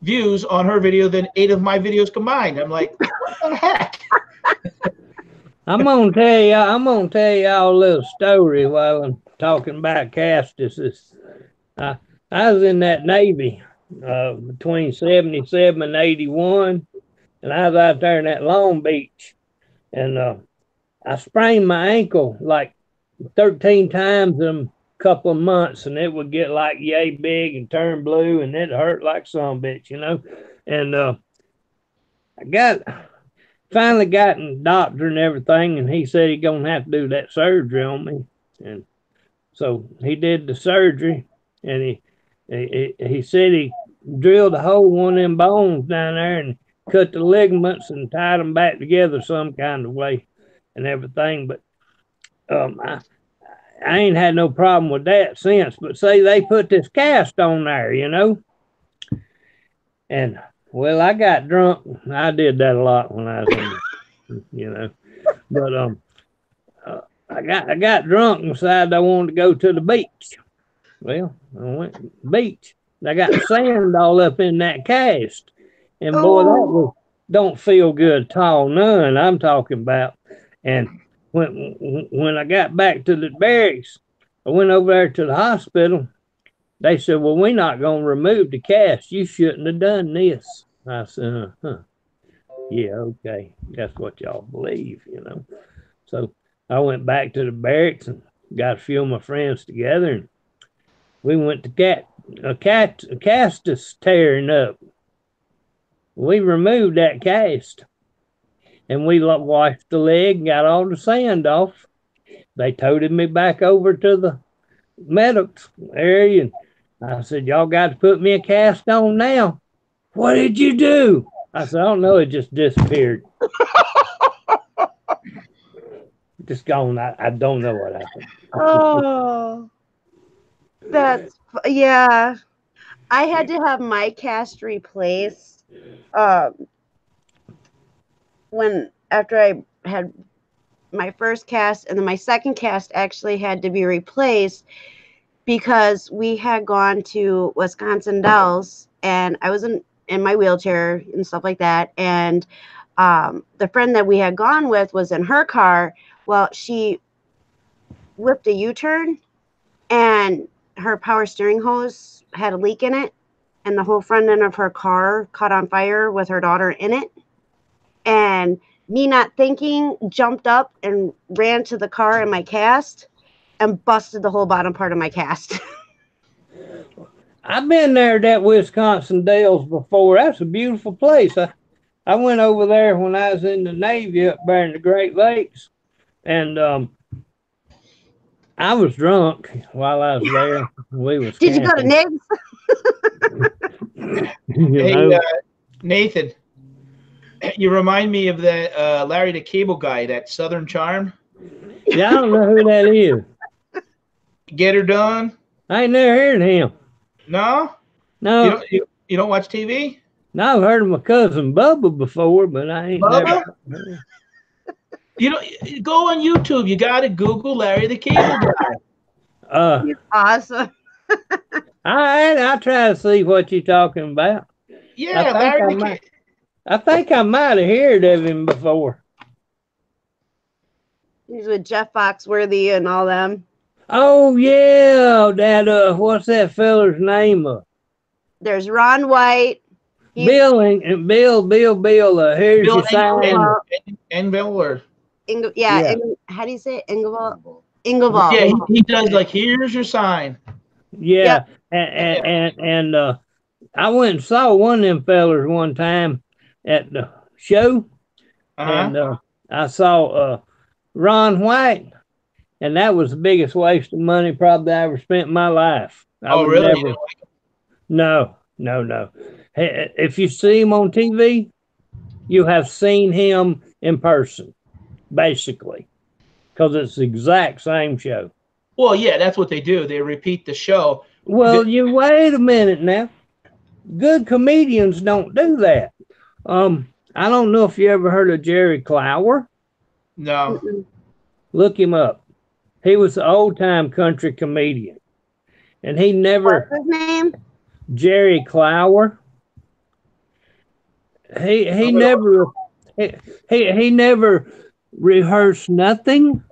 [SPEAKER 4] views on her video than 8 of my videos combined. I'm like, what the heck?
[SPEAKER 3] I'm gonna tell y'all a little story while I'm talking about castuses. I was in that Navy between 77 and 81, and I was out there in that Long Beach, and I sprained my ankle like 13 times in a couple of months, and it would get like yay big and turn blue, and it hurt like some bitch, And I finally got a doctor and everything, and he said he's gonna have to do that surgery on me, and so he did the surgery, and he said he drilled a hole in one of them bones down there and cut the ligaments and tied them back together some kind of way and everything. But I ain't had no problem with that since. But say they put this cast on there, and well, I got drunk. I did that a lot when I was in, but I got drunk and decided I wanted to go to the beach. Well, I went to the beach. I got sand all up in that cast, and boy, that don't feel good at all. None. I'm talking about. And when I got back to the barracks, I went over there to the hospital. They said, "Well, we're not going to remove the cast. You shouldn't have done this." I said, "Yeah, okay. That's what y'all believe, So I went back to the barracks and got a few of my friends together, and we went to castus tearing up. We removed that cast, and we washed the leg and got all the sand off. They toted me back over to the medics area, and I said, "Y'all got to put me a cast on now." "What did you do?" I said, "I don't know. It just disappeared." Just gone. I don't know what happened.
[SPEAKER 2] Oh, yeah. I had to have my cast replaced after I had my first cast, and then my second cast actually had to be replaced because we had gone to Wisconsin Dells, and I was in my wheelchair and stuff like that, and the friend that we had gone with was in her car. Well, she whipped a U-turn, and her power steering hose had a leak in it, and the whole front end of her car caught on fire with her daughter in it. And me not thinking, jumped up and ran to the car in my cast and busted the whole bottom part of my cast.
[SPEAKER 3] I've been there, that Wisconsin Dells, before. That's a beautiful place. I went over there when I was in the Navy up there in the Great Lakes, and I was drunk while I was there. We was
[SPEAKER 2] Did you go to
[SPEAKER 3] camping.
[SPEAKER 2] Nick's?
[SPEAKER 4] Hey, Nathan, you remind me of that Larry the Cable Guy, that Southern Charm.
[SPEAKER 3] Yeah, I don't know who that is.
[SPEAKER 4] Get Her Done?
[SPEAKER 3] I ain't never heard of him.
[SPEAKER 4] No?
[SPEAKER 3] No.
[SPEAKER 4] You don't watch TV?
[SPEAKER 3] No, I've heard of my cousin Bubba before, but I ain't
[SPEAKER 4] Bubba?
[SPEAKER 3] never.
[SPEAKER 4] Go on YouTube. You got to Google Larry the Cable Guy.
[SPEAKER 2] He's awesome.
[SPEAKER 3] All right, I'll try to see what you're talking about.
[SPEAKER 4] Yeah, Larry the Cable.
[SPEAKER 3] I think I might have heard of him before.
[SPEAKER 2] He's with Jeff Foxworthy and all them.
[SPEAKER 3] Oh yeah, that what's that feller's name?
[SPEAKER 2] There's Ron White.
[SPEAKER 3] Bill. Here's
[SPEAKER 4] Bill
[SPEAKER 3] your sign.
[SPEAKER 4] Engvall.
[SPEAKER 2] Yeah. How do you say it? Ingleval.
[SPEAKER 4] Yeah, he does like, here's your sign.
[SPEAKER 3] Yeah, yep. And I went and saw one of them fellers one time at the show, and I saw Ron White, and that was the biggest waste of money probably I ever spent in my life.
[SPEAKER 4] Really?
[SPEAKER 3] No. Hey, if you see him on TV, you have seen him in person, basically, because it's the exact same show.
[SPEAKER 4] Well, yeah, that's what they do. They repeat the show.
[SPEAKER 3] Well, you wait a minute now. Good comedians don't do that. I don't know if you ever heard of Jerry Clower.
[SPEAKER 4] No.
[SPEAKER 3] Look him up. He was an old-time country comedian, and he never.
[SPEAKER 2] What's his name?
[SPEAKER 3] Jerry Clower. He never rehearsed nothing.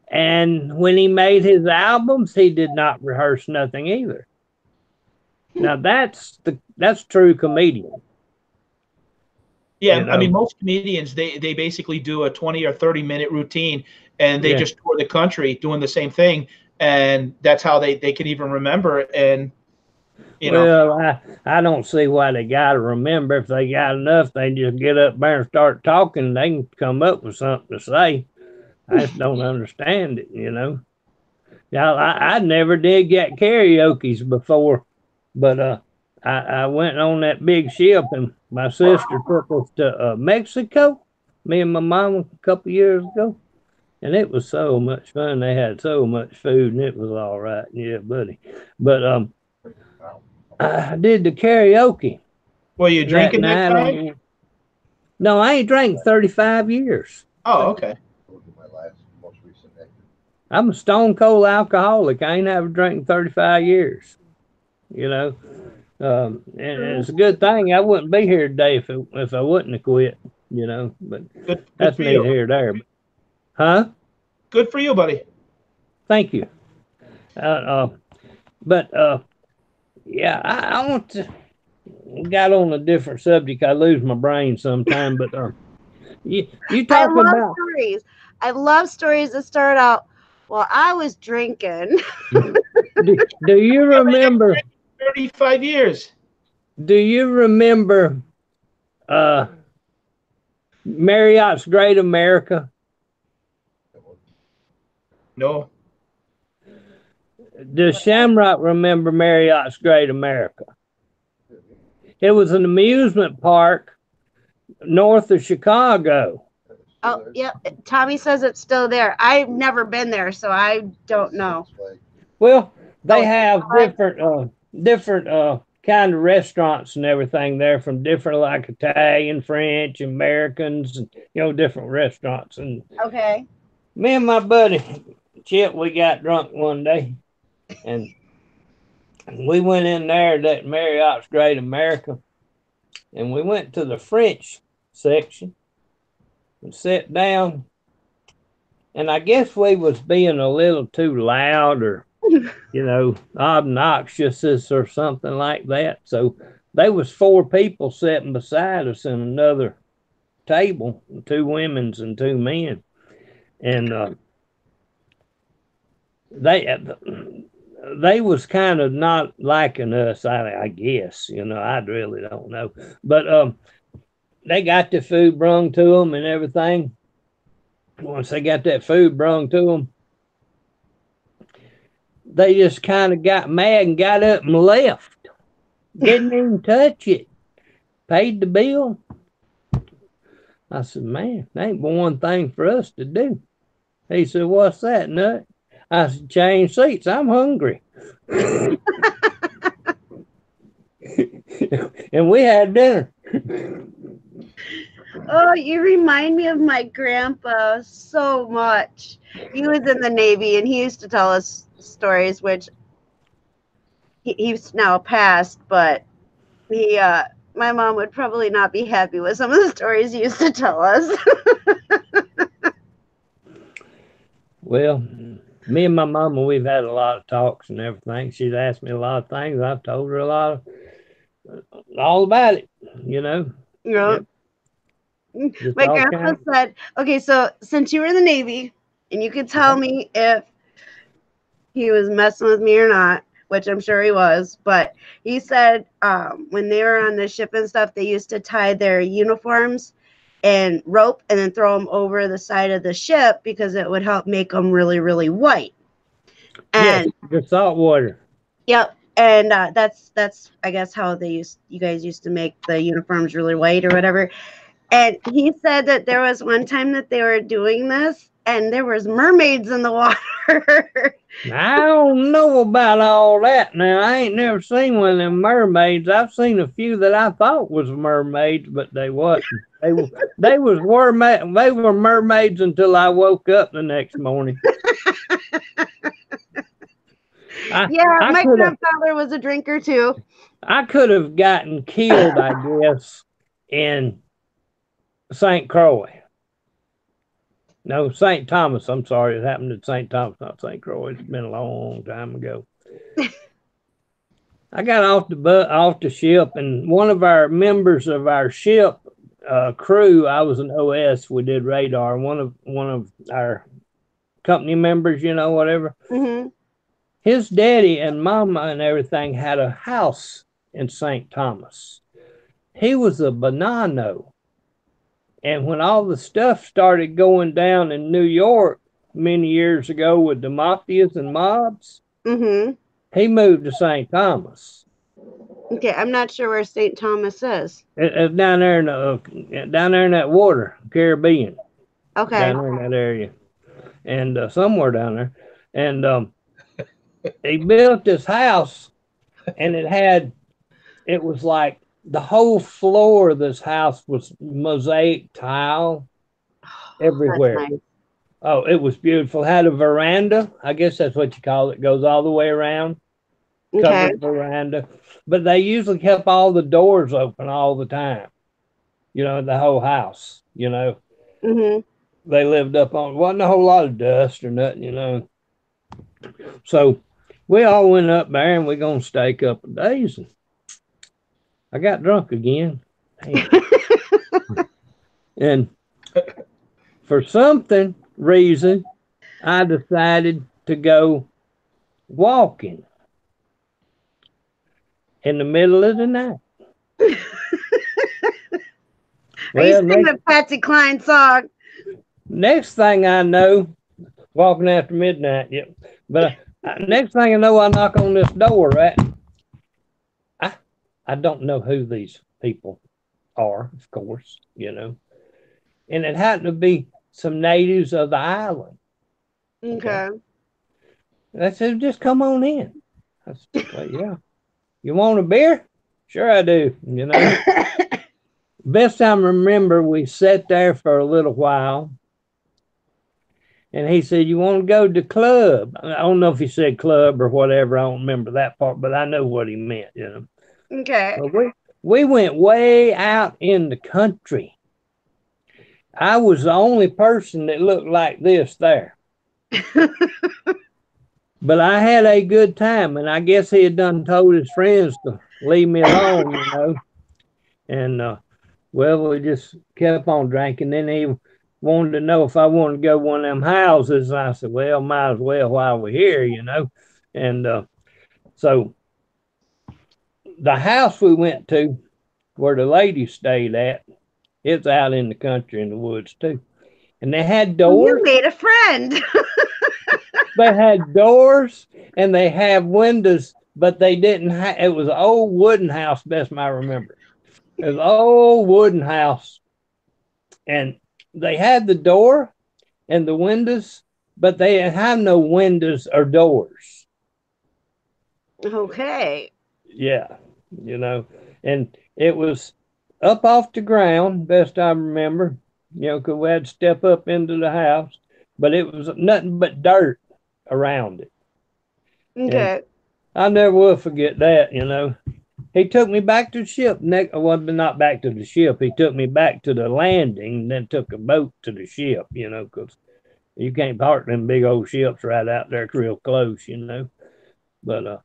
[SPEAKER 3] And when he made his albums, he did not rehearse nothing either. Now that's true comedian.
[SPEAKER 4] Yeah, I mean, most comedians they basically do a 20 or 30-minute routine, and they just tour the country doing the same thing, and that's how they can even remember it. And
[SPEAKER 3] well, I don't see why they got to remember. If they got enough, they just get up there and start talking. They can come up with something to say. I just don't understand it, Now, I never did get karaoke's before. But I went on that big ship, and my sister took us to Mexico. Me and my mom a couple years ago, and it was so much fun. They had so much food, and it was all right. Yeah, buddy. But I did the karaoke
[SPEAKER 4] Were you
[SPEAKER 3] that
[SPEAKER 4] drinking that
[SPEAKER 3] night.
[SPEAKER 4] time?
[SPEAKER 3] No, I ain't drank 35 years.
[SPEAKER 4] Oh, okay.
[SPEAKER 1] My last, most recent exit.
[SPEAKER 3] I'm a stone cold alcoholic. I ain't ever drank in 35 years. You know, and it's a good thing I wouldn't be here today if I wouldn't have quit. You know, but
[SPEAKER 4] Good
[SPEAKER 3] that's
[SPEAKER 4] for
[SPEAKER 3] neither
[SPEAKER 4] you.
[SPEAKER 3] here nor there. Huh?
[SPEAKER 4] Good for you, buddy.
[SPEAKER 3] Thank you. But yeah, I want to. Got on a different subject. I lose my brain sometime. But you
[SPEAKER 2] I
[SPEAKER 3] talking
[SPEAKER 2] love
[SPEAKER 3] about?
[SPEAKER 2] stories. I love stories that start out, well, I was drinking.
[SPEAKER 3] Do you remember?
[SPEAKER 4] 35 years.
[SPEAKER 3] Do you remember Marriott's Great America?
[SPEAKER 4] No.
[SPEAKER 3] Does Shamrock remember Marriott's Great America? It was an amusement park north of Chicago.
[SPEAKER 2] Oh, yeah. Tommy says it's still there. I've never been there, so I don't know.
[SPEAKER 3] Well, they
[SPEAKER 2] Oh,
[SPEAKER 3] have different kind of restaurants and everything there, from different, like Italian, French, Americans, and different restaurants. And
[SPEAKER 2] Okay.
[SPEAKER 3] me and my buddy Chip, we got drunk one day, and we went in there, that Marriott's Great America, and we went to the French section and sat down. And I guess we was being a little too loud, or obnoxious or something like that. So there was 4 people sitting beside us in another table, 2 women's and 2 men, and they was kind of not liking us. I guess I really don't know, but they got the food brung to them and everything. Once they got that food brung to them, they just kind of got mad and got up and left. Didn't even touch it. Paid the bill. I said, man, that ain't but one thing for us to do. He said, what's that, Nut? I said, change seats. I'm hungry. And we had dinner.
[SPEAKER 2] Oh, you remind me of my grandpa so much. He was in the Navy, and he used to tell us stories, which he's now passed, but my mom would probably not be happy with some of the stories he used to tell us.
[SPEAKER 3] Well, me and my mama, we've had a lot of talks and everything. She's asked me a lot of things. I've told her all about it,
[SPEAKER 2] Yeah.
[SPEAKER 3] Yep.
[SPEAKER 2] My grandpa said, okay, so since you were in the Navy, and you could tell me if he was messing with me or not, which I'm sure he was, but he said when they were on the ship and stuff, they used to tie their uniforms and rope and then throw them over the side of the ship because it would help make them really, really white. And
[SPEAKER 3] the salt water.
[SPEAKER 2] Yep. And that's I guess how you guys used to make the uniforms really white or whatever. And he said that there was one time that they were doing this and there was mermaids in the water.
[SPEAKER 3] I don't know about all that now. I ain't never seen one of them mermaids. I've seen a few that I thought was mermaids, but they wasn't. They were mermaids until I woke up the next morning.
[SPEAKER 2] My grandfather was a drinker too.
[SPEAKER 3] I could have gotten killed, I guess, in St. Croix. No, St. Thomas. I'm sorry. It happened at St. Thomas, not St. Croix. It's been a long time ago. I got off the ship, and one of our members of our ship crew, I was an OS. We did radar. One of our company members, whatever.
[SPEAKER 2] Mm-hmm.
[SPEAKER 3] His daddy and mama and everything had a house in St. Thomas. He was a Bonanno. And when all the stuff started going down in New York many years ago with the mafias and mobs,
[SPEAKER 2] mm-hmm.
[SPEAKER 3] he moved to St. Thomas.
[SPEAKER 2] Okay, I'm not sure where St. Thomas is.
[SPEAKER 3] It's down there in that water, Caribbean,
[SPEAKER 2] Okay.
[SPEAKER 3] down there in that area, and somewhere down there. And he built this house, and it was like the whole floor of this house was mosaic tile
[SPEAKER 2] That's
[SPEAKER 3] everywhere.
[SPEAKER 2] nice.
[SPEAKER 3] Oh, it was beautiful. Had a veranda. I guess that's what you call it. Goes all the way around,
[SPEAKER 2] Okay.
[SPEAKER 3] covered veranda. But they usually kept all the doors open all the time. The whole house.
[SPEAKER 2] Mhm.
[SPEAKER 3] They lived up on. Wasn't a whole lot of dust or nothing. So we all went up there and we're gonna stay a couple of days. And I got drunk again. Damn. And for something reason, I decided to go walking in the middle of the night.
[SPEAKER 2] Are you
[SPEAKER 3] Well,
[SPEAKER 2] singing a Patsy Cline song?
[SPEAKER 3] next thing I know, walking after midnight. Yep. But next thing I know, I knock on this door. Right. I don't know who these people are, of course. And it happened to be some natives of the island.
[SPEAKER 2] Okay.
[SPEAKER 3] I said, just come on in. I said, well, yeah. You want a beer? Sure I do. Best I remember, we sat there for a little while. And he said, you want to go to the club? I don't know if he said club or whatever. I don't remember that part, but I know what he meant,
[SPEAKER 2] Okay.
[SPEAKER 3] Well, we went way out in the country. I was the only person that looked like this there. But I had a good time, and I guess he had done told his friends to leave me alone, And well, we just kept on drinking. Then he wanted to know if I wanted to go to one of them houses. And I said, well, might as well while we're here. And so the house we went to where the lady stayed at, it's out in the country in the woods too. And they had doors.
[SPEAKER 2] You made a friend.
[SPEAKER 3] They had doors and they have windows, but they didn't have, it was an old wooden house, best I remember. It was an old wooden house. And they had the door and the windows, but they have no windows or doors.
[SPEAKER 2] Okay.
[SPEAKER 3] Yeah, and it was up off the ground, best I remember, because we had to step up into the house, but it was nothing but dirt around it.
[SPEAKER 2] Okay.
[SPEAKER 3] And I never will forget that, He took me back to the ship. Well, not back to the ship. He took me back to the landing and then took a boat to the ship, because you can't park them big old ships right out there real close, But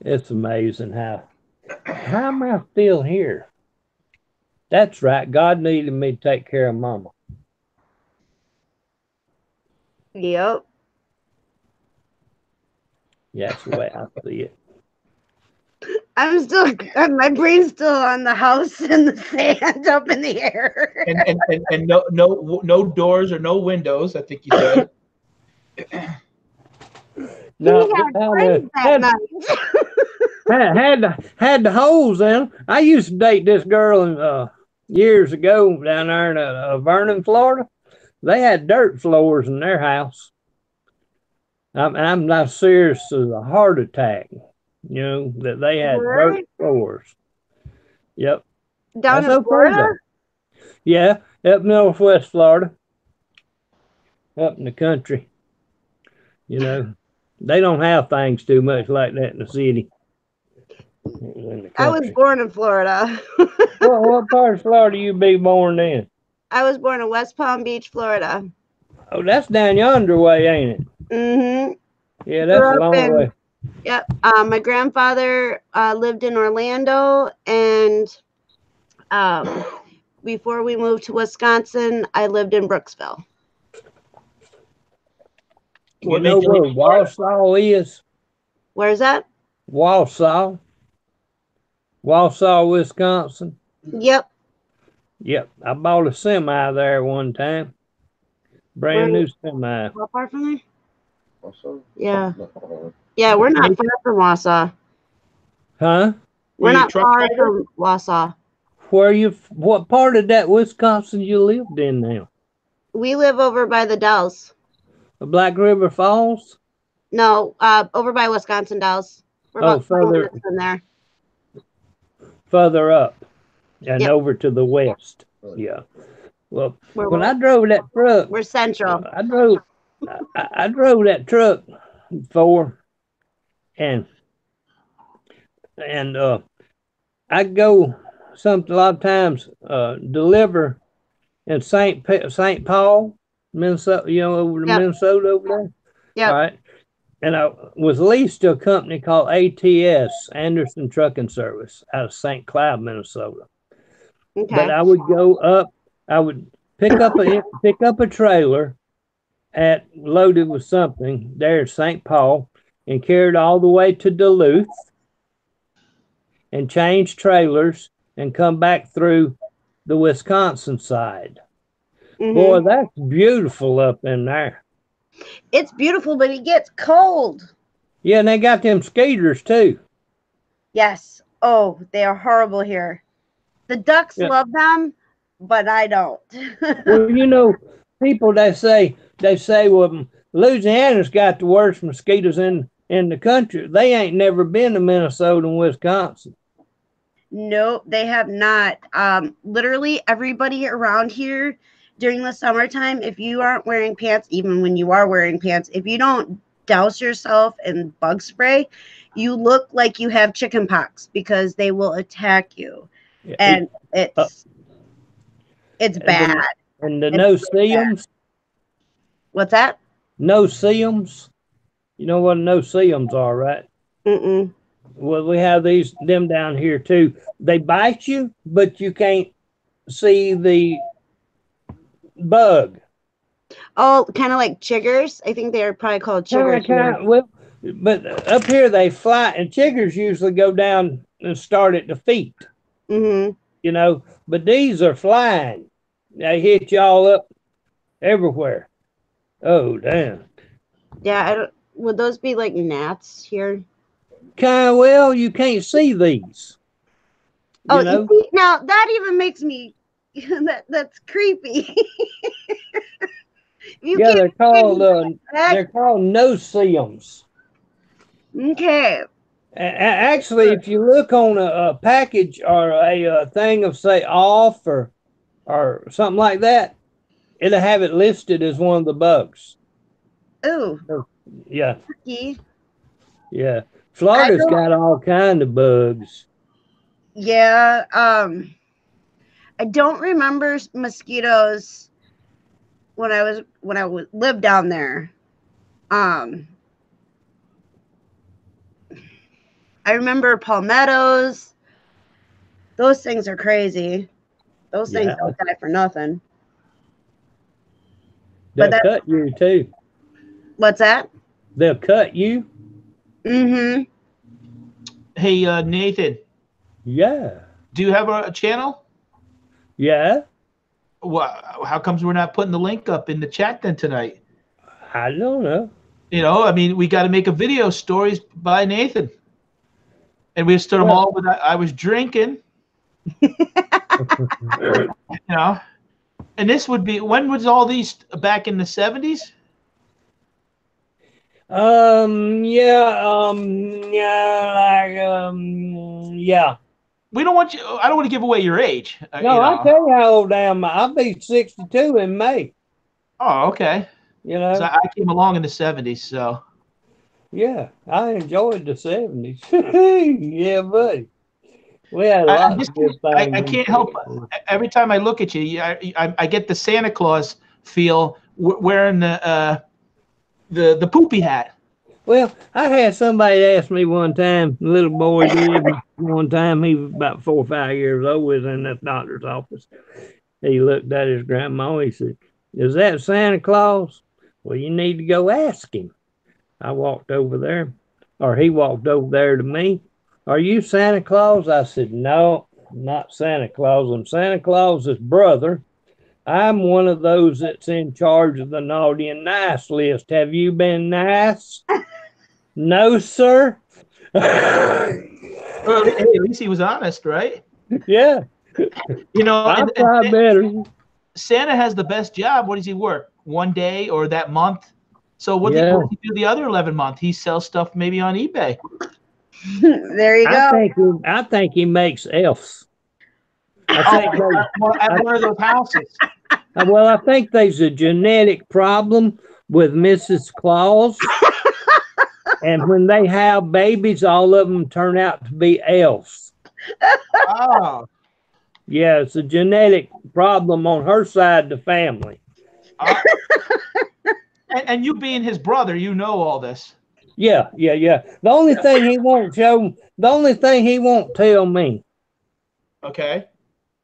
[SPEAKER 3] it's amazing how am I still here? That's right. God needed me to take care of Mama.
[SPEAKER 2] Yep.
[SPEAKER 3] Yeah, that's the way I see it.
[SPEAKER 2] My brain's still on the house and the sand up in the air.
[SPEAKER 4] And no doors or no windows, I think you said.
[SPEAKER 3] No, had the holes in them. I used to date this girl years ago down there in Vernon, Florida. They had dirt floors in their house. I'm not serious as a heart attack, that they had dirt floors. Yep.
[SPEAKER 2] Down in Florida?
[SPEAKER 3] Yeah, up northwest Florida. Up in the country. They don't have things too much like that in the city.
[SPEAKER 2] I was born in Florida.
[SPEAKER 3] What part of Florida you be born in?
[SPEAKER 2] I was born in West Palm Beach, Florida.
[SPEAKER 3] Oh, that's down yonder way, ain't it?
[SPEAKER 2] Mm-hmm.
[SPEAKER 3] Yeah, that's a long way.
[SPEAKER 2] Yep. My grandfather lived in Orlando, and before we moved to Wisconsin, I lived in Brooksville.
[SPEAKER 3] You know where Wausau is?
[SPEAKER 2] Where's that?
[SPEAKER 3] Wausau, Wisconsin.
[SPEAKER 2] Yep.
[SPEAKER 3] Yep. I bought a semi there one time. Brand new semi.
[SPEAKER 2] How far from there?
[SPEAKER 1] Also,
[SPEAKER 2] Yeah. Yeah, we're not far from Wausau.
[SPEAKER 3] Huh?
[SPEAKER 2] We're
[SPEAKER 4] Were you a
[SPEAKER 2] not
[SPEAKER 4] truck
[SPEAKER 2] far
[SPEAKER 4] driver?
[SPEAKER 2] from Wausau.
[SPEAKER 3] What part of that Wisconsin you lived in now?
[SPEAKER 2] We live over by the Dells.
[SPEAKER 3] Black River Falls?
[SPEAKER 2] No, over by Wisconsin Dells. We're
[SPEAKER 3] Oh,
[SPEAKER 2] about 20 minutes from there.
[SPEAKER 3] further up and
[SPEAKER 2] Yep.
[SPEAKER 3] over to the west. Yeah. Well,
[SPEAKER 2] We're,
[SPEAKER 3] when I drove that truck,
[SPEAKER 2] we're central.
[SPEAKER 3] I drove that truck before, and I go a lot of times deliver in St. Paul, Minnesota. You know, over to
[SPEAKER 2] Yep.
[SPEAKER 3] Minnesota over there.
[SPEAKER 2] Yep.
[SPEAKER 3] All right. And I was leased to a company called ATS, Anderson Trucking Service, out of St. Cloud, Minnesota.
[SPEAKER 2] Okay.
[SPEAKER 3] But I would go up. I would pick up a trailer loaded with something there at St. Paul, and carry it all the way to Duluth, and change trailers and come back through the Wisconsin side. Boy, that's beautiful up in there.
[SPEAKER 2] It's beautiful, but it gets cold.
[SPEAKER 3] Yeah, and they got them skeeters too.
[SPEAKER 2] Yes. Oh, they are horrible here. The ducks love them, but I don't.
[SPEAKER 3] Well, you know, people they say, well, Louisiana's got the worst mosquitoes in the country. They ain't never been to Minnesota and Wisconsin.
[SPEAKER 2] Nope, they have not. Literally everybody around here during the summertime, if you aren't wearing pants, even when you are wearing pants, if you don't douse yourself in bug spray, you look like you have chicken pox because they will attack you.
[SPEAKER 3] Yeah,
[SPEAKER 2] and it's bad.
[SPEAKER 3] And the no-see-ums?
[SPEAKER 2] What's that?
[SPEAKER 3] No-see-ums? You know what no-see-ums are, right?
[SPEAKER 2] Mm-mm.
[SPEAKER 3] Well, we have them down here too. They bite you, but you can't see the bug.
[SPEAKER 2] Oh, kind of like chiggers. I think they are probably called chiggers.
[SPEAKER 3] Well, but up here they fly, and chiggers usually go down and start at the feet.
[SPEAKER 2] Mm-hmm.
[SPEAKER 3] You know, but these are flying. They hit y'all up everywhere. Oh, damn.
[SPEAKER 2] Yeah, would those be like gnats here?
[SPEAKER 3] Well, you can't see these.
[SPEAKER 2] Oh, you see, now that even makes me that's creepy.
[SPEAKER 3] They're called no-see-ums.
[SPEAKER 2] Okay.
[SPEAKER 3] Actually, if you look on a package or a thing of say off or something like that, it'll have it listed as one of the bugs.
[SPEAKER 2] Ooh.
[SPEAKER 3] Yeah.
[SPEAKER 2] Lucky.
[SPEAKER 3] Yeah. Florida's got all kind of bugs.
[SPEAKER 2] Yeah. I don't remember mosquitoes when I lived down there. I remember palmettos. Those things are crazy. Those things don't die for nothing.
[SPEAKER 3] They'll cut you too.
[SPEAKER 2] What's that?
[SPEAKER 3] They'll cut you.
[SPEAKER 2] Mm-hmm.
[SPEAKER 4] Hey, Nathan.
[SPEAKER 3] Yeah.
[SPEAKER 4] Do you have a channel?
[SPEAKER 3] Yeah.
[SPEAKER 4] Well, how comes we're not putting the link up in the chat then tonight?
[SPEAKER 3] I don't know.
[SPEAKER 4] You know, I mean, we got to make a video, stories by Nathan. And we stood them all with I was drinking. You know. And this would be, when was all these, back in the 70s?
[SPEAKER 3] Yeah.
[SPEAKER 4] We don't want you, I don't want to give away your age.
[SPEAKER 3] No, I'll tell you how old I am. I'll be 62 in May.
[SPEAKER 4] Oh, okay.
[SPEAKER 3] You know,
[SPEAKER 4] so I came along in the 70s, so.
[SPEAKER 3] Yeah, I enjoyed the 70s. Yeah, buddy. We had a lot of good things.
[SPEAKER 4] I can't help every time I look at you, I get the Santa Claus feel wearing the poopy hat.
[SPEAKER 3] Well, I had somebody ask me one time, the little boy did one time, he was about 4 or 5 years old, was in the doctor's office. He looked at his grandma, he said, "Is that Santa Claus?" Well, you need to go ask him. I walked over there, or he walked over there to me. "Are you Santa Claus?" I said, "No, I'm not Santa Claus. I'm Santa Claus's brother. I'm one of those that's in charge of the naughty and nice list. Have you been nice?" No, sir.
[SPEAKER 4] Well, hey, at least he was honest, right?
[SPEAKER 3] Yeah,
[SPEAKER 4] You know,
[SPEAKER 3] I
[SPEAKER 4] and
[SPEAKER 3] try better.
[SPEAKER 4] Santa has the best job. What does he work? One day or that month? So
[SPEAKER 3] Yeah,
[SPEAKER 4] what does he do the other 11 months? He sells stuff maybe on eBay.
[SPEAKER 2] There you go.
[SPEAKER 3] I think he makes elves. I
[SPEAKER 4] Oh,
[SPEAKER 3] think they,
[SPEAKER 4] at one of those houses.
[SPEAKER 3] well, I think there's a genetic problem with Mrs. Claus, and when they have babies, all of them turn out to be elves.
[SPEAKER 4] Oh,
[SPEAKER 3] Yeah, it's a genetic problem on her side of the family.
[SPEAKER 4] uh, and you being his brother, you know all this.
[SPEAKER 3] Yeah. The only thing he won't show, the only thing he won't tell me,
[SPEAKER 4] Okay.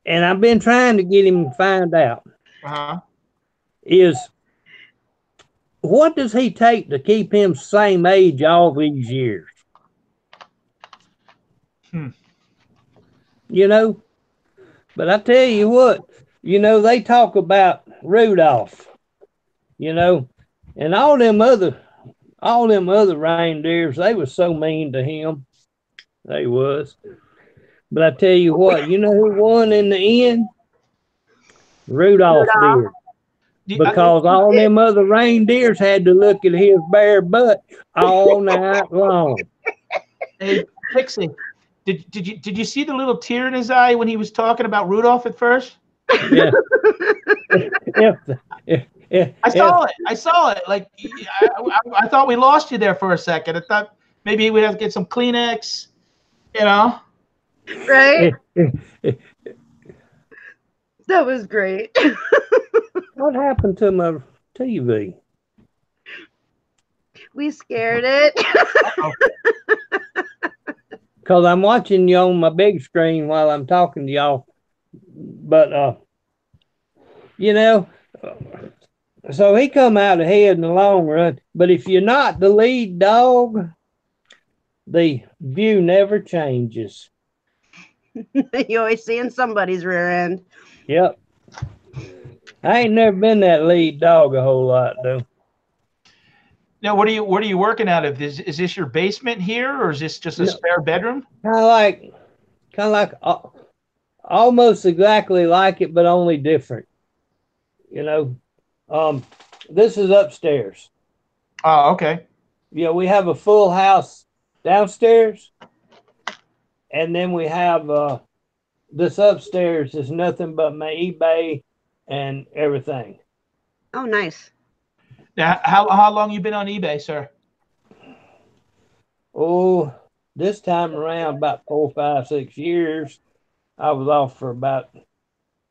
[SPEAKER 3] and I've been trying to get him to find out,
[SPEAKER 4] Uh-huh.
[SPEAKER 3] is what does he take to keep him same age all these years?
[SPEAKER 4] Hmm.
[SPEAKER 3] You know, but I tell you what, they talk about Rudolph, you know, and all them other reindeers, they was so mean to him. They was. But I tell you what, you know who won in the end? Rudolph
[SPEAKER 2] Rudolph.
[SPEAKER 3] did. Because all them other reindeers had to look at his bare butt all night long.
[SPEAKER 4] Hey, Pixie, did you see the little tear in his eye when he was talking about Rudolph at first?
[SPEAKER 3] Yeah.
[SPEAKER 4] I saw it. I saw it. Like I thought we lost you there for a second. I thought maybe we'd have to get some Kleenex. You know.
[SPEAKER 2] Right? That was great.
[SPEAKER 3] What happened to my TV?
[SPEAKER 2] We scared it.
[SPEAKER 3] Because I'm watching you on my big screen while I'm talking to y'all. But, so he come out ahead in the long run. But if you're not the lead dog, the view never changes.
[SPEAKER 2] You always seeing somebody's rear end.
[SPEAKER 3] Yep. I ain't never been that lead dog a whole lot, though.
[SPEAKER 4] Now, what are you working out of? Is this your basement here, or is this just a spare bedroom?
[SPEAKER 3] Kind of like almost exactly like it, but only different. This is upstairs.
[SPEAKER 4] Oh, okay.
[SPEAKER 3] We have a full house downstairs, and then we have this upstairs is nothing but my eBay and everything.
[SPEAKER 2] Oh, nice.
[SPEAKER 4] Now, how long you been on eBay, sir?
[SPEAKER 3] Oh, this time around about 4, 5, 6 years. I was off for about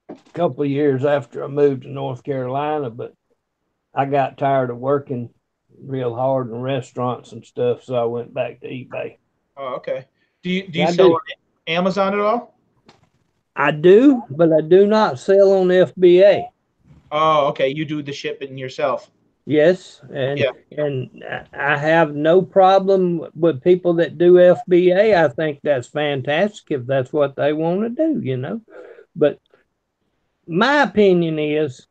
[SPEAKER 3] a couple of years after I moved to North Carolina, but I got tired of working real hard in restaurants and stuff, so I went back to eBay.
[SPEAKER 4] Oh, okay. Do you sell on Amazon at all?
[SPEAKER 3] I do, but I do not sell on FBA.
[SPEAKER 4] Oh, okay. You do the shipping yourself.
[SPEAKER 3] Yes, and I have no problem with people that do FBA. I think that's fantastic if that's what they want to do, But my opinion is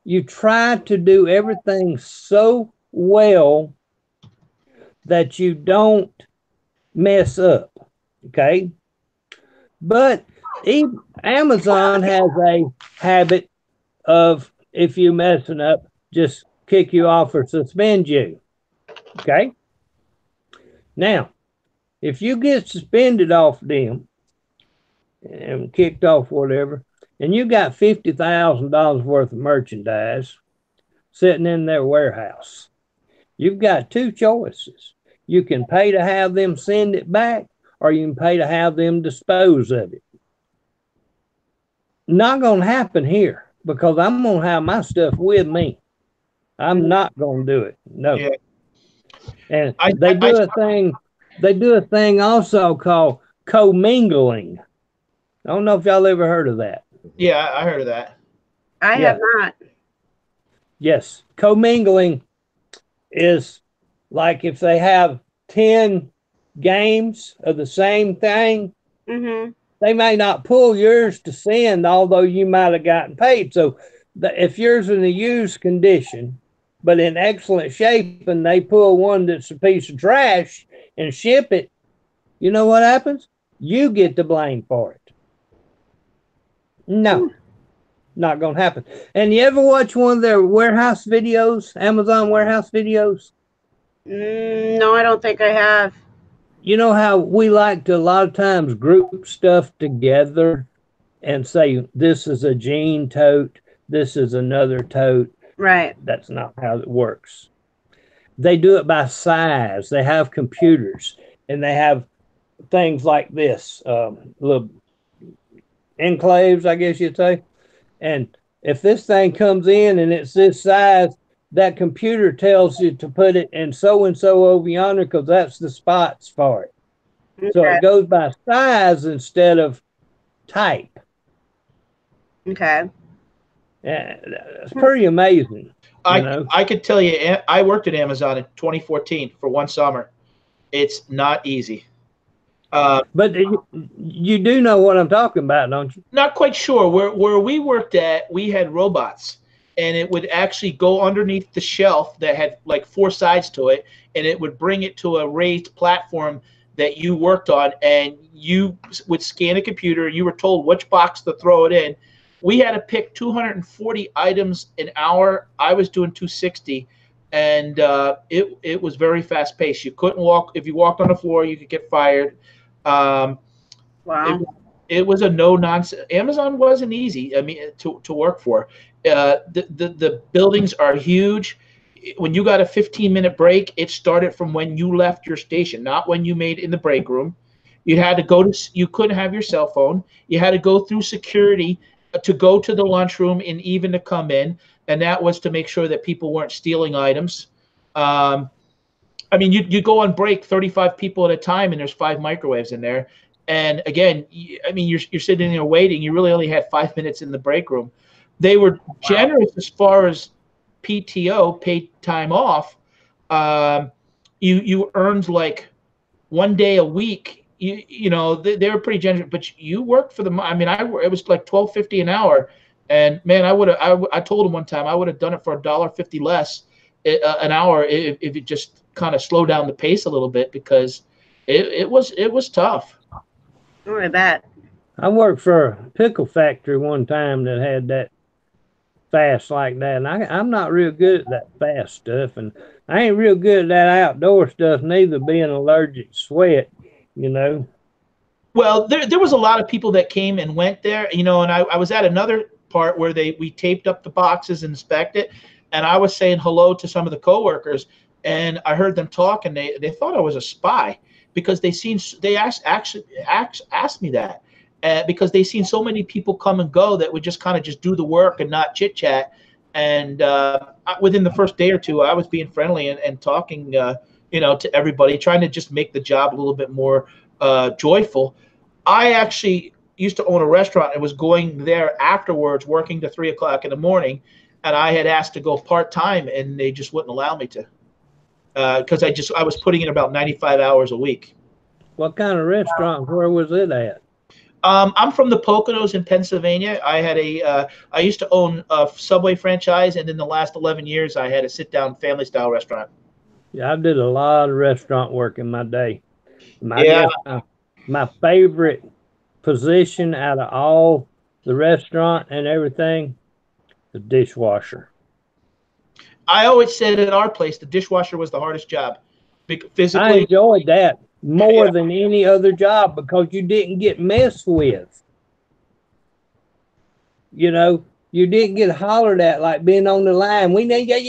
[SPEAKER 3] you try to do everything so well that you don't mess up, okay? But Amazon has a habit of, if you messing up, just kick you off or suspend you. Okay. Now, if you get suspended off them and kicked off whatever, and you got $50,000 worth of merchandise sitting in their warehouse, you've got two choices. You can pay to have them send it back, or you can pay to have them dispose of it. Not going to happen here because I'm going to have my stuff with me. I'm not going to do it. No.
[SPEAKER 4] Yeah.
[SPEAKER 3] And they do a thing also called commingling. I don't know if y'all ever heard of that.
[SPEAKER 4] Yeah, I heard of that.
[SPEAKER 2] I have not.
[SPEAKER 3] Yes. Commingling is like if they have 10 games of the same thing, they may not pull yours to send, although you might have gotten paid. So if yours in a used condition but in excellent shape, and they pull one that's a piece of trash and ship it, you know what happens? You get the blame for it. No, not gonna happen. And you ever watch one of their warehouse videos, Amazon warehouse videos?
[SPEAKER 2] No, I don't think I have.
[SPEAKER 3] You know how we like to a lot of times group stuff together and say this is a jean tote, this is another tote.
[SPEAKER 2] Right.
[SPEAKER 3] That's not how it works. They do it by size. They have computers and they have things like this, little enclaves, I guess you'd say. And if this thing comes in and it's this size, that computer tells you to put it in so and so over yonder because that's the spots for it.
[SPEAKER 2] Okay.
[SPEAKER 3] So it goes by size instead of type.
[SPEAKER 2] Okay.
[SPEAKER 3] It's pretty amazing.
[SPEAKER 4] I could tell you, I worked at Amazon in 2014 for one summer. It's not easy.
[SPEAKER 3] But you do know what I'm talking about, don't you?
[SPEAKER 4] Not quite sure. Where we worked at, we had robots, and it would actually go underneath the shelf that had like 4 sides to it, and it would bring it to a raised platform that you worked on, and you would scan a computer. You were told which box to throw it in. We had to pick 240 items an hour. I was doing 260, and it was very fast paced. You couldn't walk. If you walked on the floor, you could get fired.
[SPEAKER 2] Wow.
[SPEAKER 4] It was a no nonsense. Amazon wasn't easy. I mean, to work for. The buildings are huge. When you got a 15-minute break, it started from when you left your station, not when you made in the break room. You had to go to. You couldn't have your cell phone. You had to go through security to go to the lunchroom and even to come in, and that was to make sure that people weren't stealing items. I mean, you go on break, 35 people at a time, and there's 5 microwaves in there. And again, I mean, you're sitting there waiting. You really only had 5 minutes in the break room. They were generous as far as PTO, paid time off. You earned like 1 day a week. You know they were pretty generous, but you worked for them. I mean, it was like $12.50 an hour, and man, I told him one time I would have done it for $1.50 less an hour if it just kind of slowed down the pace a little bit, because it was tough.
[SPEAKER 2] Oh, I bet.
[SPEAKER 3] I worked for a pickle factory one time that had that fast like that, and I'm not real good at that fast stuff, and I ain't real good at that outdoor stuff neither, being allergic to sweat, you know.
[SPEAKER 4] Well, there was a lot of people that came and went there, you know, and I was at another part where we taped up the boxes and inspected, and I was saying hello to some of the coworkers, and I heard them talk, and they thought I was a spy, because they asked me that, because they seen so many people come and go that would just kind of just do the work and not chit chat. And within the first day or two, I was being friendly and talking, you know, to everybody, trying to just make the job a little bit more joyful. I actually used to own a restaurant and was going there afterwards, working to 3 o'clock in the morning, and I had asked to go part time, and they just wouldn't allow me to, because I was putting in about 95 hours a week.
[SPEAKER 3] What kind of restaurant? Where was it at?
[SPEAKER 4] I'm from the Poconos in Pennsylvania. I used to own a Subway franchise, and in the last 11 years, I had a sit-down family-style restaurant.
[SPEAKER 3] Yeah, I did a lot of restaurant work in my day.
[SPEAKER 4] Yeah.
[SPEAKER 3] My favorite position out of all the restaurant and everything, the dishwasher.
[SPEAKER 4] I always said at our place, the dishwasher was the hardest job. Physically,
[SPEAKER 3] I enjoyed that more than any other job, because you didn't get messed with. You know, you didn't get hollered at like being on the line. We need and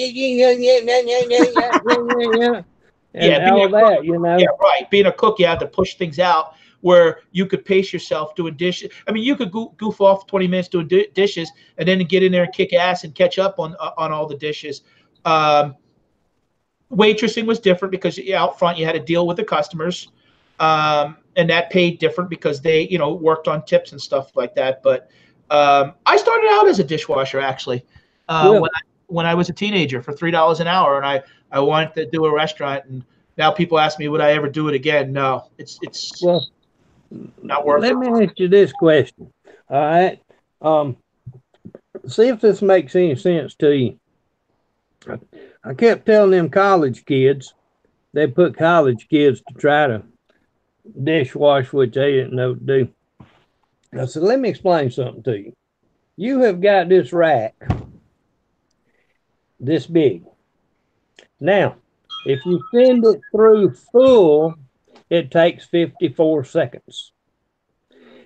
[SPEAKER 3] all that, you know.
[SPEAKER 4] Yeah, right. Being a cook, you had to push things out where you could pace yourself doing dishes. I mean, you could goof off 20 minutes doing dishes, and then get in there and kick ass and catch up on all the dishes. Waitressing was different, because out front you had to deal with the customers, and that paid different because they, you know, worked on tips and stuff like that. But I started out as a dishwasher, actually, when I was a teenager, for $3 an hour, and I wanted to do a restaurant, and now people ask me, would I ever do it again? No, it's not worth it.
[SPEAKER 3] Let me ask you this question. All right. See if this makes any sense to you. I kept telling them college kids, they put college kids to try to dishwash, which they didn't know to do. I said, let me explain something to you. You have got this rack this big. Now, if you send it through full, it takes 54 seconds.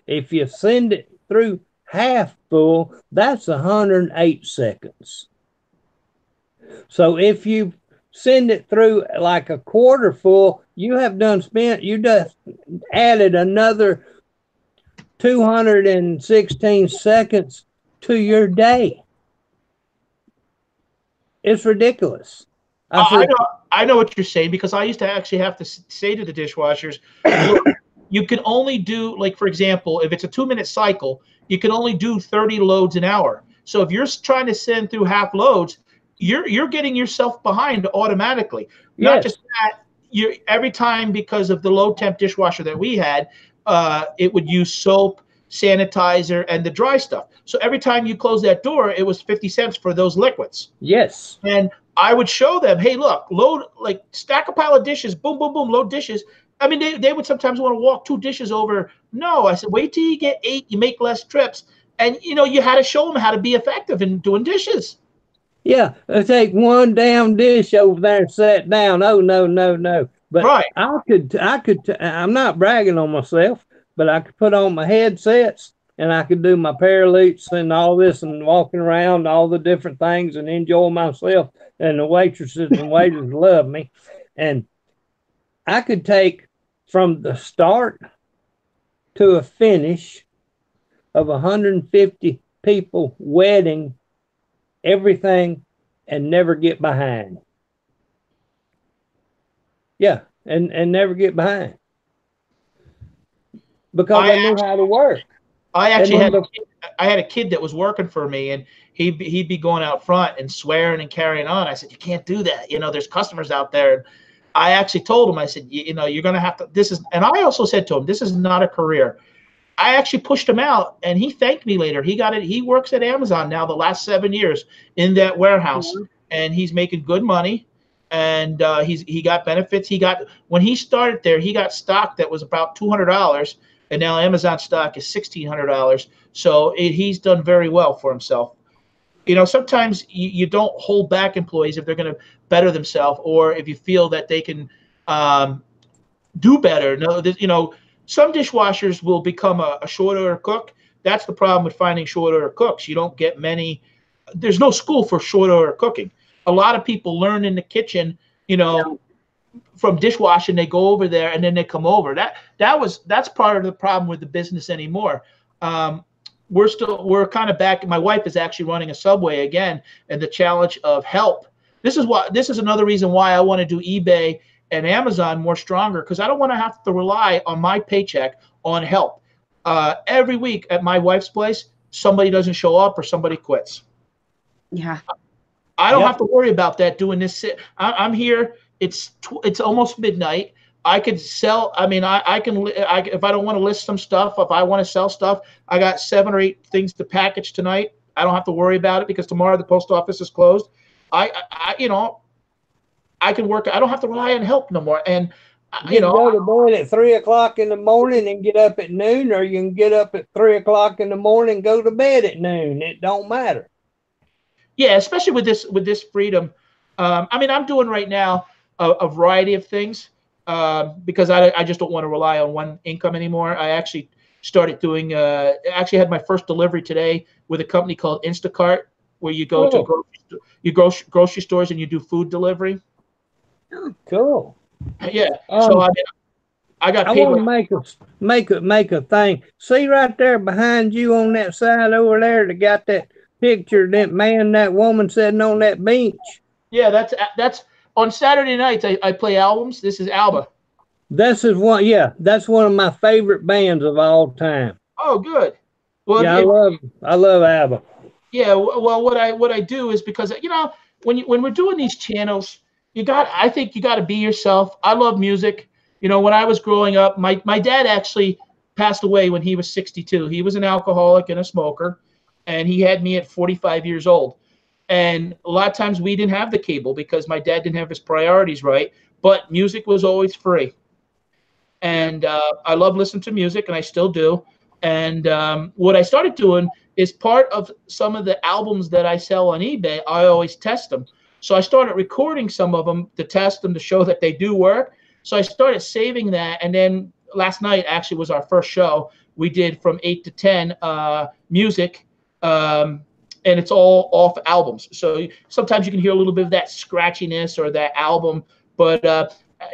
[SPEAKER 3] If you send it through half full, that's 108 seconds. So if you send it through like a quarter full, you just added another 216 seconds to your day. It's ridiculous.
[SPEAKER 4] I know what you're saying, because I used to actually have to say to the dishwashers, look, you can only do, like, for example, if it's a 2-minute cycle, you can only do 30 loads an hour. So if you're trying to send through half loads, you're getting yourself behind automatically. Not
[SPEAKER 3] Yes.
[SPEAKER 4] just that, you every time, because of the low temp dishwasher that we had, it would use soap, sanitizer, and the dry stuff. So every time you close that door, it was 50 cents for those liquids.
[SPEAKER 3] Yes.
[SPEAKER 4] And I would show them, hey, look, load, like, stack a pile of dishes, boom, boom, boom, load dishes. I mean, they would sometimes want to walk 2 dishes over. No, I said, wait till you get 8, you make less trips. And, you had to show them how to be effective in doing dishes.
[SPEAKER 3] Yeah, take one damn dish over there and sit down. Oh, no, no, no. But
[SPEAKER 4] right.
[SPEAKER 3] I'm not bragging on myself, but I could put on my headsets and I could do my paralutes and all this and walking around all the different things and enjoy myself. And the waitresses and waiters love me. And I could take from the start to a finish of 150 people wedding everything and never get behind. Yeah, and never get behind. Because I knew how to work.
[SPEAKER 4] I actually had a kid that was working for me, and he'd be going out front and swearing and carrying on. I said, you can't do that. There's customers out there. And I actually told him, I said, you're going to have to, and I also said to him, this is not a career. I actually pushed him out, and he thanked me later. He got it. He works at Amazon now the last 7 years in that warehouse, and he's making good money. And he got benefits. When he started there, he got stock that was about $200, and now Amazon stock is $1,600. So he's done very well for himself. Sometimes you don't hold back employees if they're going to better themselves, or if you feel that they can do better. No, some dishwashers will become a short order cook. That's the problem with finding short order cooks. You don't get many. There's no school for short order cooking. A lot of people learn in the kitchen, from dishwashing. They go over there and then they come over. That's part of the problem with the business anymore. We're kind of back. My wife is actually running a Subway again, and the challenge of help. This is another reason why I want to do eBay and Amazon more stronger, because I don't want to have to rely on my paycheck on help. Every week at my wife's place, somebody doesn't show up or somebody quits.
[SPEAKER 2] Yeah.
[SPEAKER 4] I don't have to worry about that doing this. I'm here. It's almost midnight. I could sell. I mean, I can if I don't want to list some stuff, if I want to sell stuff, I got 7 or 8 things to package tonight. I don't have to worry about it because tomorrow the post office is closed. I can work. I don't have to rely on help no more. And
[SPEAKER 3] you go to bed at 3 o'clock in the morning and get up at noon, or you can get up at 3 o'clock in the morning and go to bed at noon. It don't matter.
[SPEAKER 4] Yeah, especially with this freedom. I'm doing right now a variety of things because I just don't want to rely on one income anymore. I actually started doing. Actually had my first delivery today with a company called Instacart, where you go to grocery stores and you do food delivery.
[SPEAKER 3] Cool.
[SPEAKER 4] Yeah. So I got paid.
[SPEAKER 3] I want to make a thing. See right there behind you on that side over there, they got that picture, that woman sitting on that bench.
[SPEAKER 4] Yeah, that's on Saturday nights. I play albums. This is Alba.
[SPEAKER 3] That's one of my favorite bands of all time.
[SPEAKER 4] Oh, good. Well,
[SPEAKER 3] yeah, I love ABBA.
[SPEAKER 4] Yeah, well, what I do is because when we're doing these channels, I think you got to be yourself. I love music. When I was growing up, my dad actually passed away when he was 62. He was an alcoholic and a smoker, and he had me at 45 years old. And a lot of times we didn't have the cable because my dad didn't have his priorities right, but music was always free. And I love listening to music, and I still do. And what I started doing is part of some of the albums that I sell on eBay, I always test them. So I started recording some of them to test them to show that they do work. So I started saving that, and then last night actually was our first show. We did from 8 to 10 music, and it's all off albums. So sometimes you can hear a little bit of that scratchiness or that album, but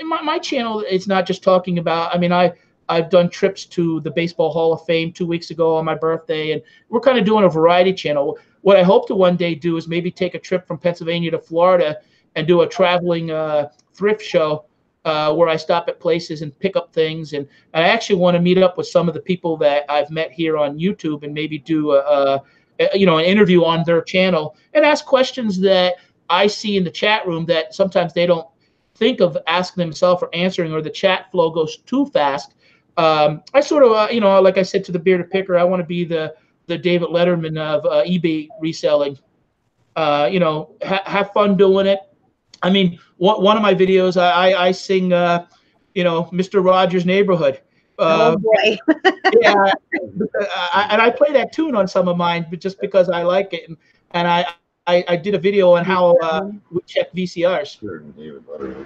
[SPEAKER 4] my channel, it's not just talking about. I mean, I've done trips to the Baseball Hall of Fame 2 weeks ago on my birthday, and we're kind of doing a variety channel. What I hope to one day do is maybe take a trip from Pennsylvania to Florida and do a traveling thrift show where I stop at places and pick up things. And I actually want to meet up with some of the people that I've met here on YouTube and maybe do an interview on their channel and ask questions that I see in the chat room that sometimes they don't think of asking themselves or answering, or the chat flow goes too fast. I sort of, like I said to the bearded picker, I want to be the David Letterman of eBay reselling. Have fun doing it. I mean, one of my videos, I sing, Mr. Rogers' Neighborhood.
[SPEAKER 2] Oh boy.
[SPEAKER 4] Yeah, and I play that tune on some of mine, but just because I like it, and I did a video on how we check VCRs.
[SPEAKER 1] Sure, David Letterman.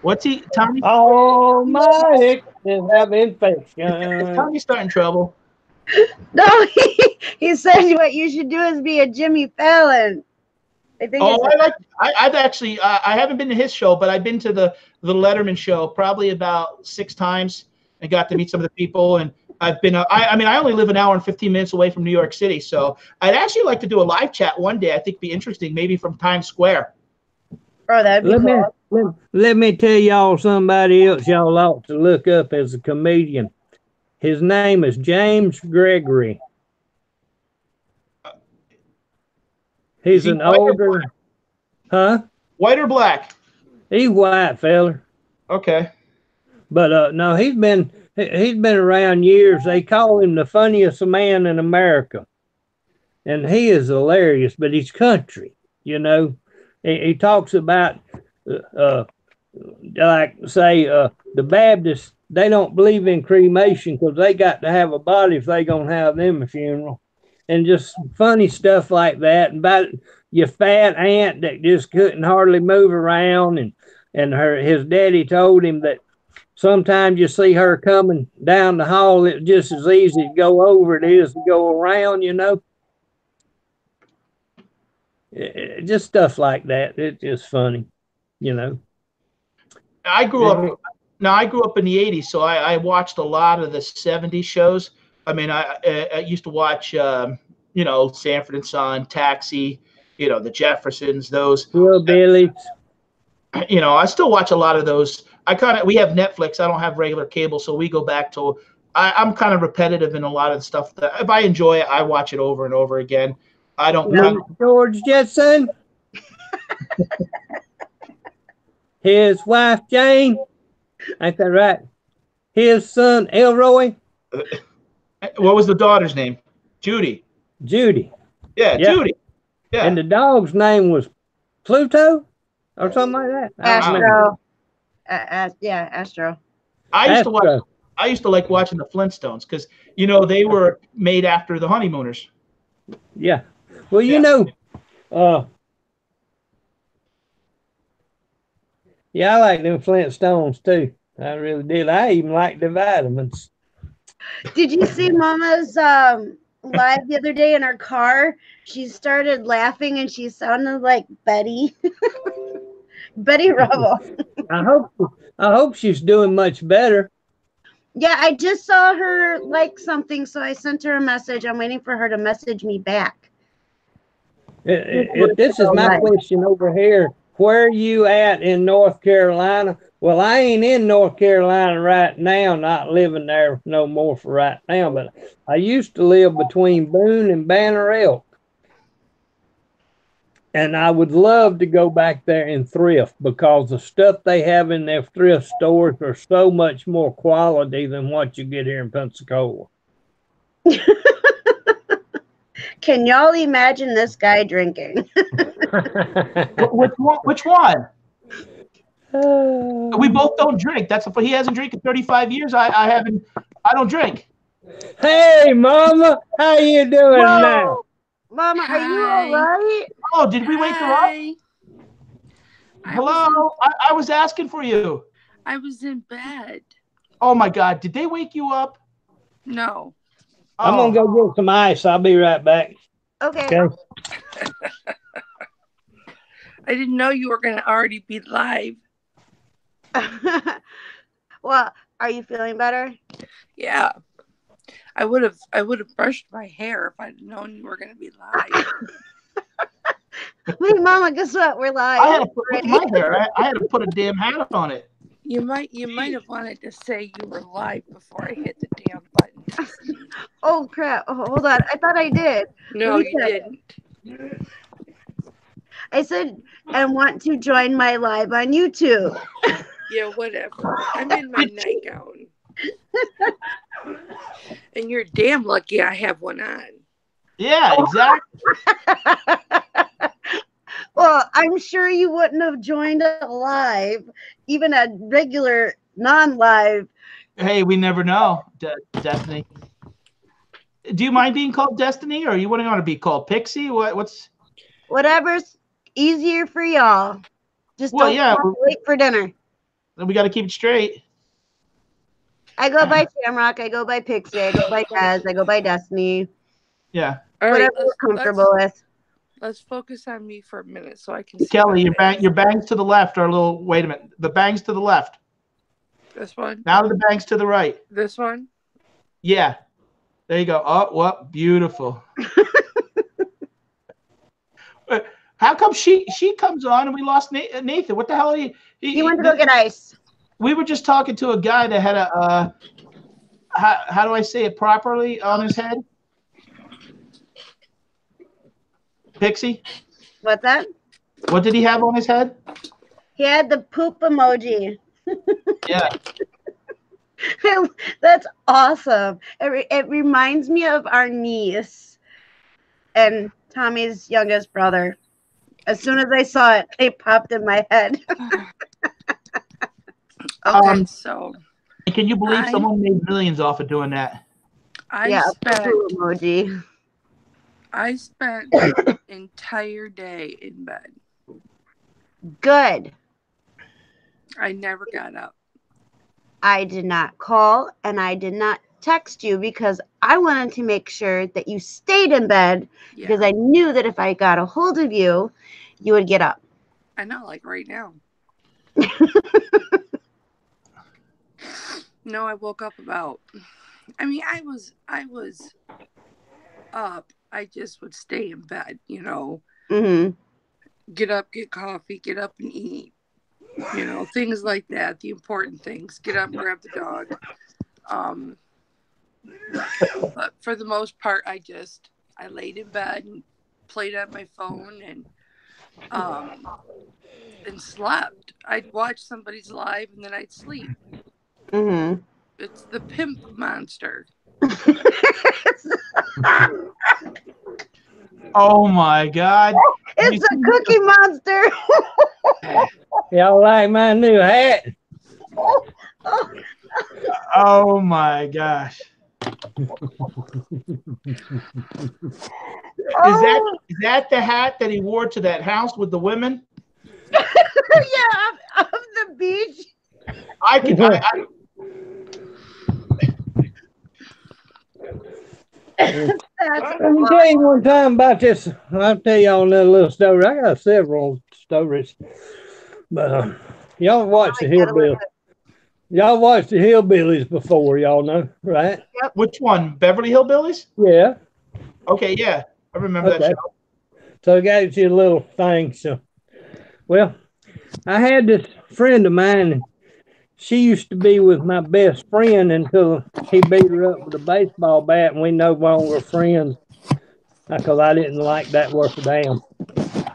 [SPEAKER 4] What's he, Tommy?
[SPEAKER 3] Oh, my exes have infection.
[SPEAKER 4] Tommy's starting trouble.
[SPEAKER 2] No, he said what you should do is be a Jimmy Fallon. I think.
[SPEAKER 4] Oh, I've actually, I haven't been to his show, but I've been to the Letterman show probably about 6 times and got to meet some of the people. And I've been, I only live an hour and 15 minutes away from New York City. So I'd actually like to do a live chat one day. I think it'd be interesting, maybe from Times Square.
[SPEAKER 2] Oh, that'd be cool.
[SPEAKER 3] Let me tell y'all somebody else y'all ought to look up as a comedian. His name is James Gregory. He's an older, huh?
[SPEAKER 4] White or black?
[SPEAKER 3] He's white, feller.
[SPEAKER 4] Okay.
[SPEAKER 3] But no, he's been around years. They call him the funniest man in America, and he is hilarious. But he's country, He talks about, like say, the Baptists. They don't believe in cremation because they got to have a body if they gonna have them a funeral, and just funny stuff like that. And about your fat aunt that just couldn't hardly move around, and his daddy told him that sometimes you see her coming down the hall, it's just as easy to go over it is to go around, Just stuff like that. It's just funny,
[SPEAKER 4] I grew up in the 80s, so I watched a lot of the 70s shows. I mean, I used to watch, Sanford and Son, Taxi, the Jeffersons, those.
[SPEAKER 3] Billy.
[SPEAKER 4] I still watch a lot of those. We have Netflix. I don't have regular cable, so we go back to. I'm kind of repetitive in a lot of the stuff that if I enjoy it, I watch it over and over again. I don't.
[SPEAKER 3] George Jetson. His wife Jane. Ain't that right? His son Elroy.
[SPEAKER 4] What was the daughter's name? Judy.
[SPEAKER 3] Judy.
[SPEAKER 4] Yeah, Judy. Yeah.
[SPEAKER 3] And the dog's name was Pluto or something like that.
[SPEAKER 2] Astro. Astro.
[SPEAKER 4] I used to like watching the Flintstones because they were made after the Honeymooners.
[SPEAKER 3] Yeah. Well, I like them Flintstones too. I really did. I even like the vitamins.
[SPEAKER 2] Did you see Mama's live the other day in her car? She started laughing and she sounded like Betty. Betty Rubble. I hope she's doing much better. Yeah, I just saw her like something, so I sent her a message. I'm waiting for her to message me back.
[SPEAKER 3] This is my question over here. Where are you at in North Carolina? Well, I ain't in North Carolina right now, not living there no more for right now, but I used to live between Boone and Banner Elk. And I would love to go back there and thrift because the stuff they have in their thrift stores are so much more quality than what you get here in Pensacola.
[SPEAKER 2] Can y'all imagine this guy drinking?
[SPEAKER 4] Which one? We both don't drink. He hasn't drank in 35 years. I haven't. I don't drink.
[SPEAKER 3] Hey, Mama, how you doing now?
[SPEAKER 2] Mama, are you all right?
[SPEAKER 4] Oh, did we wake her up? Hello, I was asking for you.
[SPEAKER 5] I was in bed.
[SPEAKER 4] Oh my God, did they wake you up?
[SPEAKER 5] No.
[SPEAKER 3] I'm gonna go get some ice. I'll be right back.
[SPEAKER 2] Okay.
[SPEAKER 5] I didn't know you were gonna already be live.
[SPEAKER 2] Well, are you feeling better?
[SPEAKER 5] Yeah. I would have brushed my hair if I'd known you were gonna be live.
[SPEAKER 2] Wait, Mama, guess what? We're live.
[SPEAKER 4] I had to put my hair. I had to put a damn hat on it.
[SPEAKER 5] You might have wanted to say you were live before I hit the damn button.
[SPEAKER 2] Oh crap! Oh, hold on. I thought I did.
[SPEAKER 5] No, you didn't.
[SPEAKER 2] I said, and want to join my live on YouTube.
[SPEAKER 5] Yeah, whatever. I'm in my nightgown. And you're damn lucky I have one on.
[SPEAKER 4] Yeah, exactly.
[SPEAKER 2] Well, I'm sure you wouldn't have joined a live, even a regular non-live.
[SPEAKER 4] Hey, we never know, Destiny. Do you mind being called Destiny, or you want to be called Pixie? What's
[SPEAKER 2] Whatever's easier for y'all. Just don't wait for dinner.
[SPEAKER 4] We got to keep it straight.
[SPEAKER 2] I go by Shamrock. I go by Pixie. I go by Daz. I go by Destiny.
[SPEAKER 4] Yeah.
[SPEAKER 5] All
[SPEAKER 2] whatever
[SPEAKER 5] right,
[SPEAKER 2] you're comfortable with.
[SPEAKER 5] Let's focus on me for a minute so I can see.
[SPEAKER 4] Kelly, your bangs to the left are a little. Wait a minute. The bangs to the left.
[SPEAKER 5] This one.
[SPEAKER 4] Now the bangs to the right.
[SPEAKER 5] This one.
[SPEAKER 4] Yeah. There you go. Oh, what beautiful. How come she comes on and we lost Nathan? What the hell are you?
[SPEAKER 2] He went to go get ice.
[SPEAKER 4] We were just talking to a guy that had a how do I say it properly on his head? Pixie?
[SPEAKER 2] What's that?
[SPEAKER 4] What did he have on his head?
[SPEAKER 2] He had the poop emoji.
[SPEAKER 4] Yeah.
[SPEAKER 2] That's awesome. It reminds me of our niece and Tommy's youngest brother. As soon as I saw it, it popped in my head.
[SPEAKER 5] Okay, so
[SPEAKER 4] can you believe someone made millions off of doing that?
[SPEAKER 2] I
[SPEAKER 5] spent an entire day in bed.
[SPEAKER 2] Good.
[SPEAKER 5] I never got up.
[SPEAKER 2] I did not call and I did not text you because I wanted to make sure that you stayed in bed because I knew that if I got a hold of you, you would get up.
[SPEAKER 5] I know, like right now. No, I woke up I was up. I just would stay in bed,
[SPEAKER 2] Mm-hmm.
[SPEAKER 5] Get up, get coffee, get up and eat. Things like that, the important things. Get up, grab the dog. But for the most part, I laid in bed and played on my phone and slept. I'd watch somebody's live and then I'd sleep.
[SPEAKER 2] Mm-hmm.
[SPEAKER 5] It's the pimp monster.
[SPEAKER 4] Oh my God.
[SPEAKER 2] It's a cookie monster.
[SPEAKER 3] Y'all like my new hat?
[SPEAKER 4] Oh my gosh. Is that the hat that he wore to that house with the women?
[SPEAKER 2] Yeah, of the beach.
[SPEAKER 3] Let me tell you one time about this. I'll tell y'all another little story. I got several stories. But y'all watched the Hillbillies. Y'all watched the Hillbillies before, y'all know, right?
[SPEAKER 2] Yep.
[SPEAKER 4] Which one? Beverly Hillbillies?
[SPEAKER 3] Yeah.
[SPEAKER 4] Okay, yeah. I remember that show.
[SPEAKER 3] So I got you a little thing. So, well, I had this friend of mine, and she used to be with my best friend until he beat her up with a baseball bat, and we no longer friends because I didn't like that worth a damn.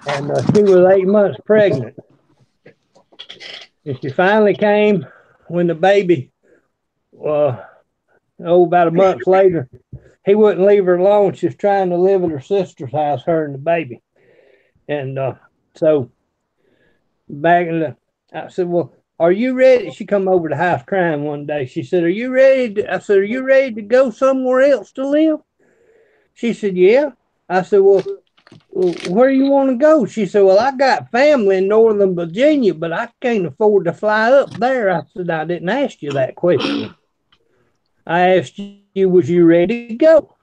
[SPEAKER 3] And she was 8 months pregnant. And she finally came when the baby, about a month later, he wouldn't leave her alone. She was trying to live at her sister's house, her and the baby. And so back in the, I said, well, are you ready? She come over to the house crying one day. She said, are you ready? I said, are you ready to go somewhere else to live? She said, yeah. I said, well, where do you want to go? She said, well, I got family in Northern Virginia, but I can't afford to fly up there. I said, I didn't ask you that question. I asked you, was you ready to go?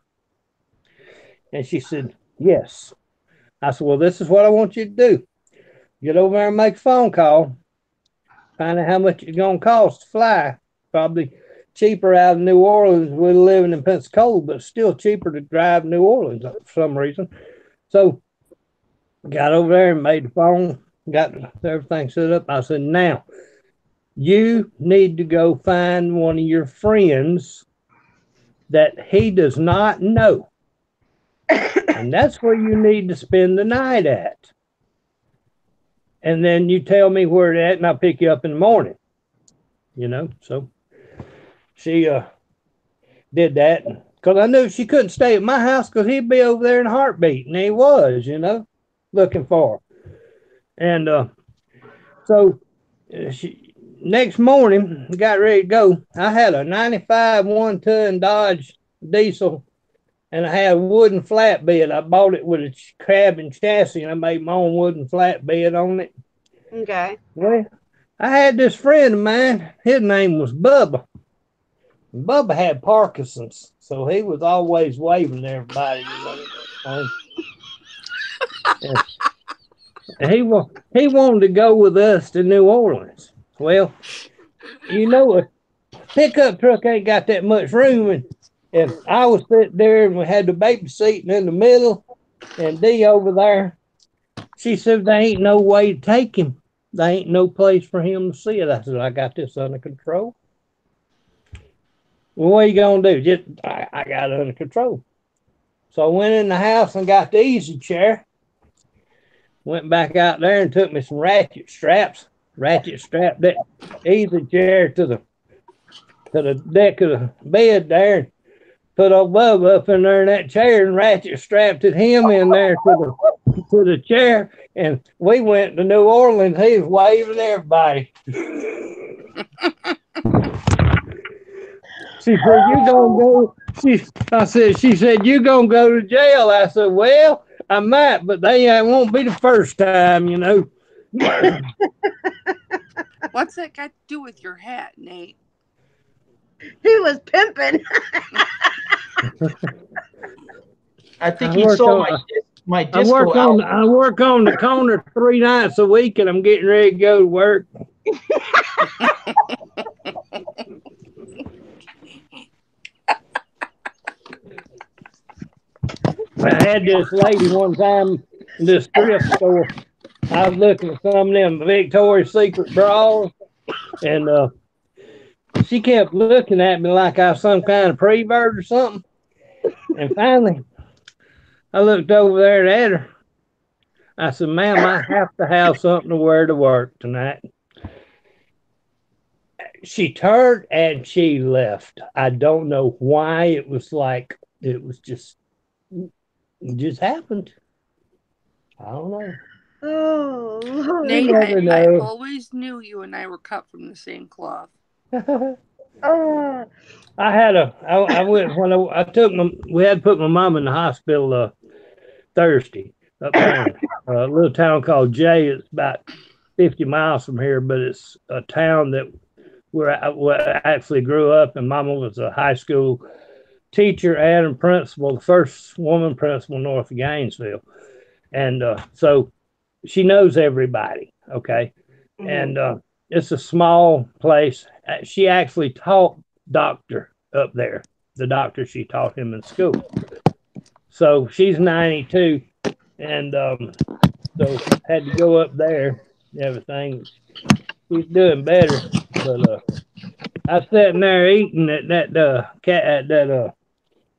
[SPEAKER 3] And she said, yes. I said, well, this is what I want you to do. Get over there and make a phone call. Find out how much it's going to cost to fly. Probably cheaper out of New Orleans. We're living in Pensacola, but still cheaper to drive New Orleans for some reason. So got over there and made the phone, got everything set up. I said, now you need to go find one of your friends that he does not know. And that's where you need to spend the night at. And then you tell me where it's at, and I'll pick you up in the morning. So she did that because I knew she couldn't stay at my house because he'd be over there in a heartbeat, and he was, looking for her. And so next morning, got ready to go. I had a 95 one-ton Dodge diesel, and I had a wooden flatbed. I bought it with a cabin chassis, and I made my own wooden flatbed on it.
[SPEAKER 2] Okay.
[SPEAKER 3] Well, I had this friend of mine. His name was Bubba. Bubba had Parkinson's, so he was always waving to everybody. And he wanted to go with us to New Orleans. Well, a pickup truck ain't got that much room, and I was sitting there, and we had the baby seat in the middle, and Dee over there. She said, there ain't no way to take him. There ain't no place for him to sit. I said, I got this under control. Well, what are you going to do? I got it under control. So I went in the house and got the easy chair. Went back out there and took me some ratchet strapped that easy chair to the deck of the bed there, and put old Bubba up in there in that chair and ratchet strapped him in there to the chair, and we went to New Orleans. He was waving everybody. She said, you gonna go? She said, you gonna go to jail? I said, well, I might, but they won't be the first time,
[SPEAKER 5] What's that got to do with your hat, Nate?
[SPEAKER 2] He was pimping.
[SPEAKER 4] I think he saw my disco album.
[SPEAKER 3] I work on the corner 3 nights a week, and I'm getting ready to go to work. I had this lady one time in this thrift store. I was looking at some of them Victoria's Secret bras, and she kept looking at me like I was some kind of prevert or something. And finally, I looked over there at her. I said, ma'am, I have to have something to wear to work tonight. She turned and she left. I don't know why. It was like, it just happened. I don't know.
[SPEAKER 2] Oh,
[SPEAKER 5] Nate, I always knew you and I were cut from the same cloth.
[SPEAKER 2] Oh.
[SPEAKER 3] I went when I took we had to put my mom in the hospital Thursday up there in a little town called Jay. It's about 50 miles from here, but it's a town that where I actually grew up, and Mama was a high school teacher and a principal, the first woman principal north of Gainesville. And so she knows everybody, okay? Mm-hmm. And it's a small place. She actually taught doctor up there, the doctor she taught him in school. So she's 92, and so had to go up there and everything. She's doing better, but I was sitting there eating at that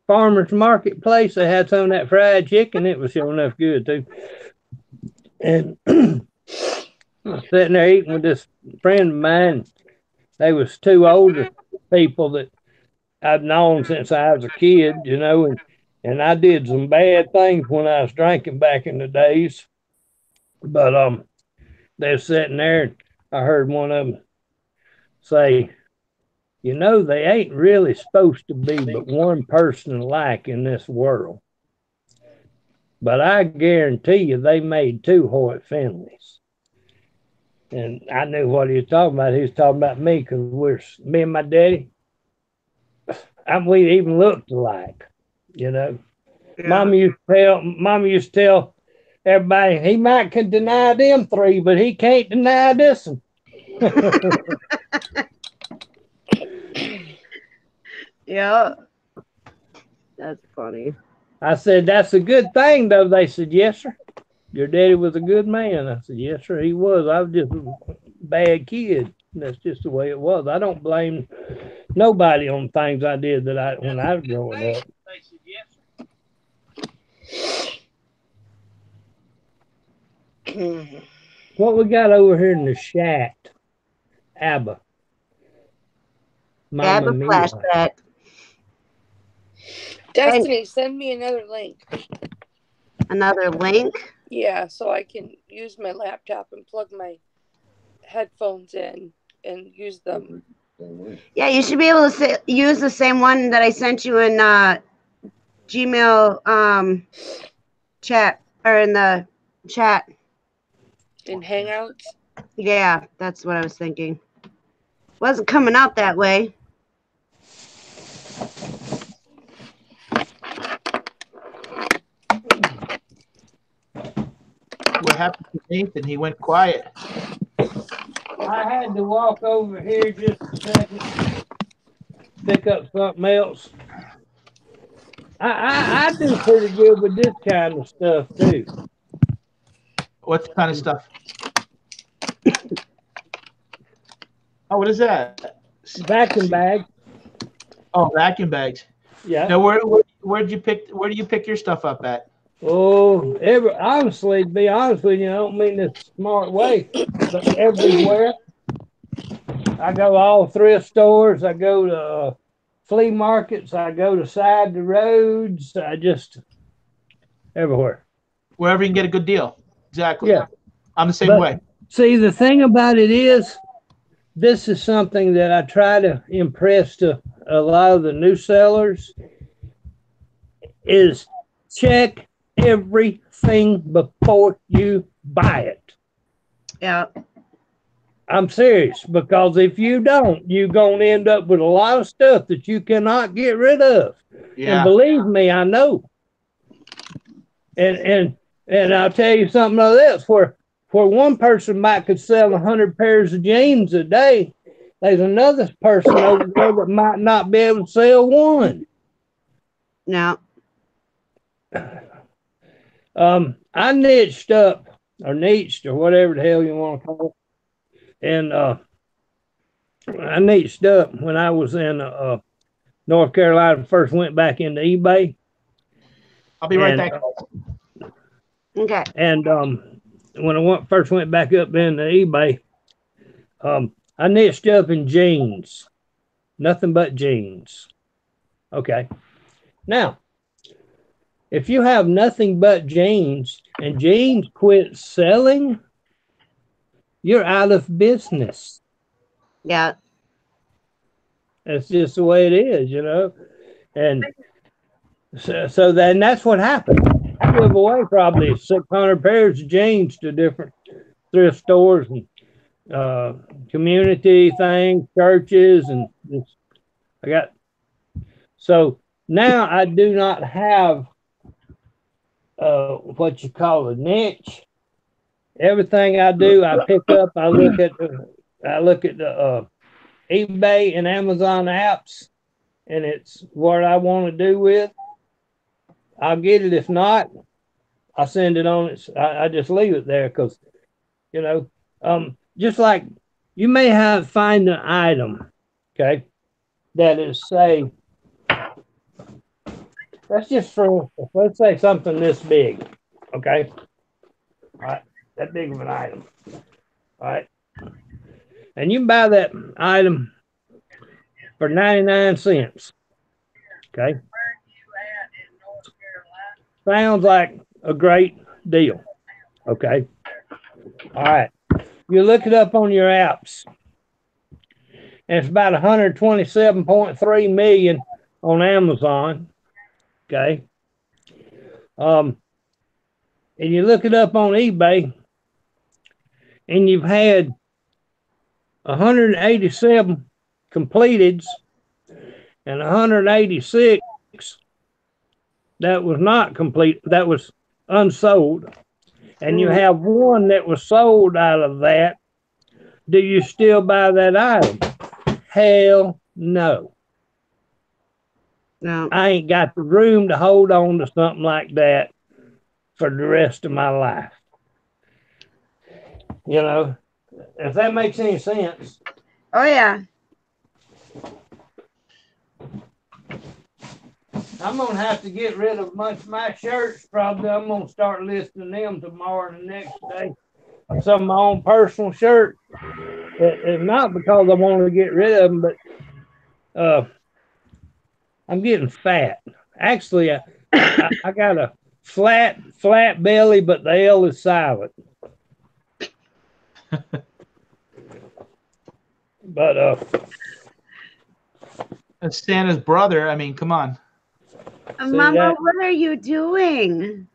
[SPEAKER 3] farmer's market place. They had some of that fried chicken. It was sure enough good too. And I was sitting there eating with this friend of mine. They was 2 older people that I've known since I was a kid, and I did some bad things when I was drinking back in the days. But they were sitting there, and I heard one of them say, they ain't really supposed to be but one person alike in this world. But I guarantee you they made two Hoyt Finleys. And I knew what he was talking about. He was talking about me because me and my daddy, we even looked alike, Yeah. Mama used to tell everybody he might can deny them three, but he can't deny this one.
[SPEAKER 2] Yeah. That's funny.
[SPEAKER 3] I said, that's a good thing, though. They said, yes, sir. Your daddy was a good man. I said, yes, sir, he was. I was just a bad kid. That's just the way it was. I don't blame nobody on things I did when I was growing up. They said, yes, sir. What we got over here in the shack? ABBA.
[SPEAKER 2] ABBA flashback.
[SPEAKER 5] Destiny, send me another link.
[SPEAKER 2] Another link?
[SPEAKER 5] Yeah, so I can use my laptop and plug my headphones in and use them.
[SPEAKER 2] Yeah, you should be able to use the same one that I sent you in Gmail chat, or in the chat.
[SPEAKER 5] In Hangouts?
[SPEAKER 2] Yeah, that's what I was thinking. Wasn't coming out that way.
[SPEAKER 4] What happened to Nathan? He went quiet.
[SPEAKER 3] I had to walk over here just a second, pick up something else. I do pretty good with this kind of stuff too.
[SPEAKER 4] What kind of stuff? Oh, what is that?
[SPEAKER 3] Vacuum bags.
[SPEAKER 4] Oh, vacuum bags.
[SPEAKER 3] Yeah.
[SPEAKER 4] Now, where do you pick your stuff up at?
[SPEAKER 3] Oh, honestly, to be honest with you, I don't mean this smart way, but everywhere. I go all thrift stores. I go to flea markets. I go to side the roads. I just everywhere.
[SPEAKER 4] Wherever you can get a good deal. Exactly.
[SPEAKER 3] Yeah.
[SPEAKER 4] I'm the same way.
[SPEAKER 3] See, the thing about it is, this is something that I try to impress to a lot of the new sellers is check everything before you buy it.
[SPEAKER 2] Yeah.
[SPEAKER 3] I'm serious, because if you don't, you're going to end up with a lot of stuff that you cannot get rid of. Yeah. And believe me, I know. And I'll tell you something else, where one person could sell 100 pairs of jeans a day, there's another person over there that might not be able to sell one.
[SPEAKER 2] No.
[SPEAKER 3] I niched or whatever the hell you want to call it. And I niched up when I was in North Carolina, first went back into eBay.
[SPEAKER 4] I'll be right back.
[SPEAKER 2] Okay.
[SPEAKER 3] And when I first went back up into eBay, I niched up in jeans, nothing but jeans. Okay. Now, if you have nothing but jeans and jeans quit selling, you're out of business.
[SPEAKER 2] Yeah.
[SPEAKER 3] That's just the way it is, And so then that's what happened. I gave away probably 600 pairs of jeans to different thrift stores and community things, churches, and so now I do not have what you call a niche. Everything I do, I pick up. I look at the eBay and Amazon apps, and it's what I want to do with. I'll get it. If not, I send it on. I just leave it there because, just like you may find an item, okay, that is, say, let's say something this big, okay, all right, that big of an item, all right, and you buy that item for 99 cents, Okay. Sounds like a great deal. Okay. All right. You look it up on your apps. And it's about 127.3 million on Amazon. Okay. And you look it up on eBay, and you've had 187 completeds and 186 that was not complete, that was unsold. And you have one that was sold out of that. Do you still buy that item? Hell no.
[SPEAKER 2] No.
[SPEAKER 3] I ain't got the room to hold on to something like that for the rest of my life. You know, if that makes any sense.
[SPEAKER 2] Oh yeah.
[SPEAKER 3] I'm gonna have to get rid of much of my shirts. Probably I'm gonna start listing them tomorrow and the next day. Some of my own personal shirts. It's not because I want to get rid of them, but I'm getting fat. Actually, I got a flat belly, but the L is silent. But
[SPEAKER 4] That's Santa's brother. I mean, come on.
[SPEAKER 2] Mama,
[SPEAKER 3] that?
[SPEAKER 2] what are you doing?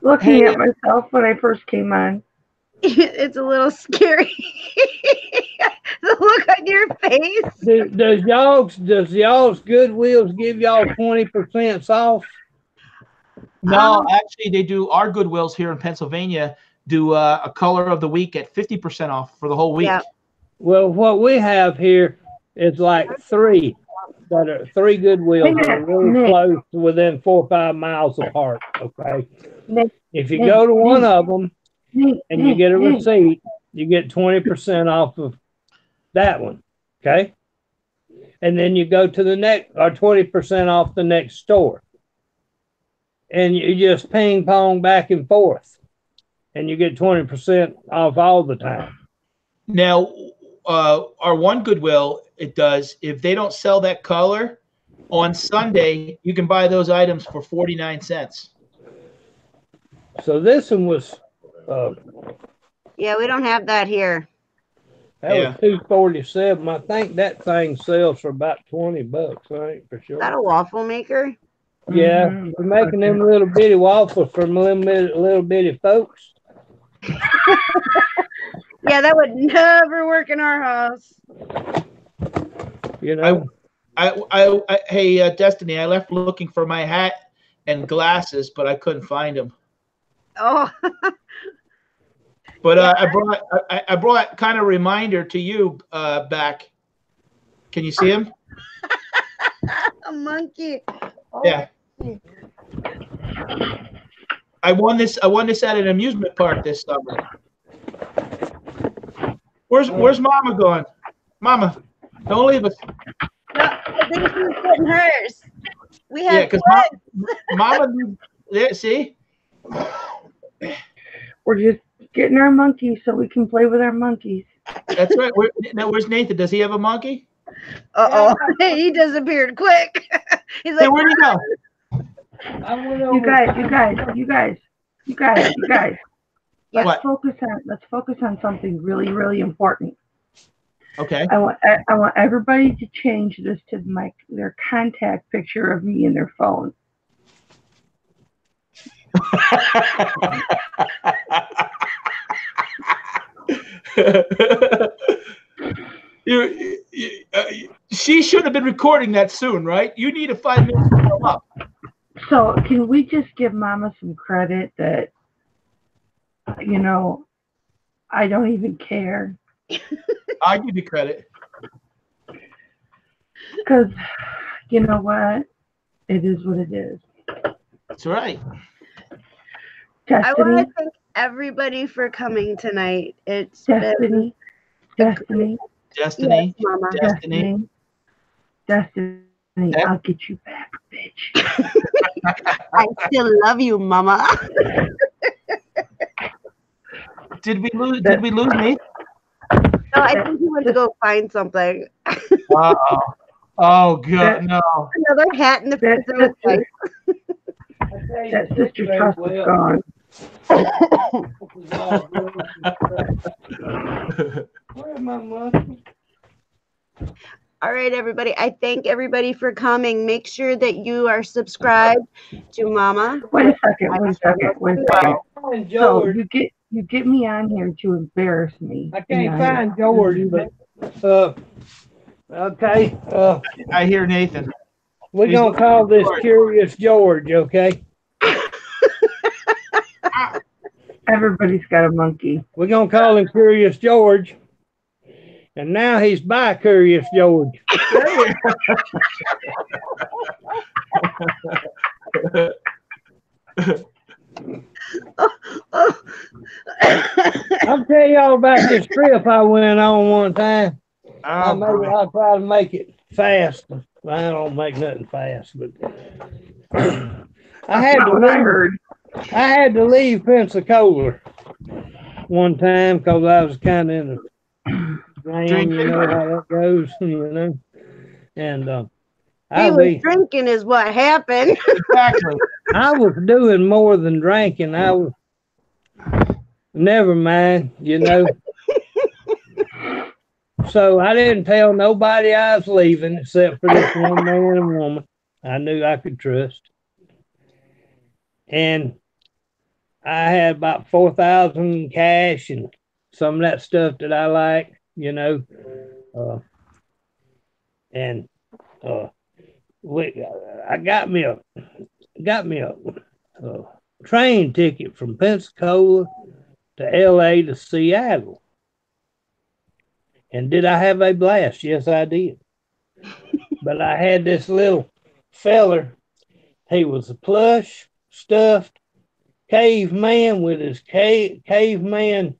[SPEAKER 6] Looking at myself when I first came on.
[SPEAKER 2] It's a little scary. The look on your face.
[SPEAKER 3] Does y'all's Goodwills give y'all 20% off?
[SPEAKER 4] No, actually, they do. Our Goodwills here in Pennsylvania do a color of the week at 50% off for the whole week.
[SPEAKER 2] Yeah.
[SPEAKER 3] Well, what we have here is like three Goodwills that are really close, within 4 or 5 miles apart. Okay. If you go to one of them and you get a receipt, you get 20% off of that one. Okay. And then you go to the next, or 20% off the next store. And you just ping pong back and forth. And you get 20% off all the time.
[SPEAKER 4] Now, our one Goodwill, it does, if they don't sell that color on Sunday, you can buy those items for 49 cents.
[SPEAKER 3] So this one was
[SPEAKER 2] Yeah, we don't have that here.
[SPEAKER 3] that was $2.47. I think that thing sells for about $20. I ain't for sure.
[SPEAKER 2] Is that a waffle maker?
[SPEAKER 3] Yeah, we're making them little bitty waffles for little bitty folks.
[SPEAKER 2] Yeah, that would never work in our house.
[SPEAKER 3] You know.
[SPEAKER 4] Hey, Destiny, I left looking for my hat and glasses, but I couldn't find them.
[SPEAKER 2] Oh.
[SPEAKER 4] But I brought kind of reminder to you back. Can you see him?
[SPEAKER 2] A monkey. Oh.
[SPEAKER 4] Yeah. I won this at an amusement park this summer. Where's Mama going? Mama, don't leave us.
[SPEAKER 2] No, I think she's getting hers. We have
[SPEAKER 4] because Mama, see?
[SPEAKER 6] We're just getting our monkeys so we can play with our monkeys.
[SPEAKER 4] That's right. Where's Nathan? Does he have a monkey?
[SPEAKER 2] Uh-oh. He disappeared quick. He's like,
[SPEAKER 4] hey, where'd he go?
[SPEAKER 6] You guys. Let's focus on something really, really important.
[SPEAKER 4] Okay.
[SPEAKER 6] I want everybody to change this to their contact picture of me in their phone.
[SPEAKER 4] She should have been recording that soon, right? You need to 5 minutes to warm up.
[SPEAKER 6] So can we just give Mama some credit that, I don't even care.
[SPEAKER 4] I give you credit.
[SPEAKER 6] Because you know what? It is what it is.
[SPEAKER 4] That's right.
[SPEAKER 6] Destiny,
[SPEAKER 2] I want to thank everybody for coming tonight. It's
[SPEAKER 6] Destiny.
[SPEAKER 2] Yes, Mama.
[SPEAKER 6] Destiny, I'll get you back, bitch.
[SPEAKER 2] I still love you, Mama.
[SPEAKER 4] Did we lose Nate?
[SPEAKER 2] No, I think he went to go find something.
[SPEAKER 4] Uh-oh. Oh God, no.
[SPEAKER 2] Another hat in the
[SPEAKER 6] That
[SPEAKER 2] freezer.
[SPEAKER 6] sister, that sister trust is gone.
[SPEAKER 3] Where's my money?
[SPEAKER 2] All right, everybody. I thank everybody for coming. Make sure that you are subscribed to Mama.
[SPEAKER 6] Wait a second. So
[SPEAKER 3] Find George.
[SPEAKER 6] you get me on here to embarrass me.
[SPEAKER 3] I can't find George, but okay.
[SPEAKER 4] I hear Nathan.
[SPEAKER 3] We're gonna call this Curious George, okay?
[SPEAKER 6] Everybody's got a monkey.
[SPEAKER 3] We're gonna call him Curious George. And now he's by Curious George. I'll tell y'all about this trip I went on one time. I'll try to make it fast. I don't make nothing fast, but I had to leave Pensacola one time because I was kind of in the jam, you know how that goes, you know. And
[SPEAKER 2] he was drinking is what happened.
[SPEAKER 4] Exactly.
[SPEAKER 3] I was doing more than drinking. I was never mind, you know. So I didn't tell nobody I was leaving except for this one man and woman I knew I could trust. And I had about 4,000 cash and some of that stuff that I like, you know. I got me a train ticket from Pensacola to L.A. to Seattle. And did I have a blast? Yes, I did. But I had this little feller. He was a plush, stuffed caveman with his caveman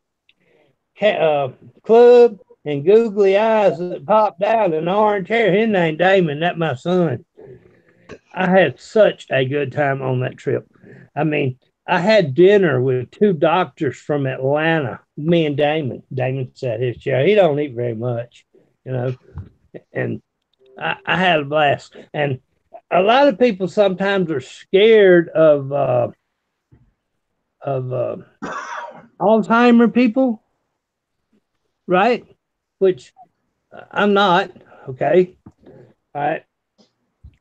[SPEAKER 3] club and googly eyes that popped out and orange hair. His name Damon. That's my son. I had such a good time on that trip. I mean, I had dinner with two doctors from Atlanta, me and Damon. Damon sat his chair. He don't eat very much, you know, and I had a blast. And a lot of people sometimes are scared of Alzheimer people, right? Which I'm not, okay? All right.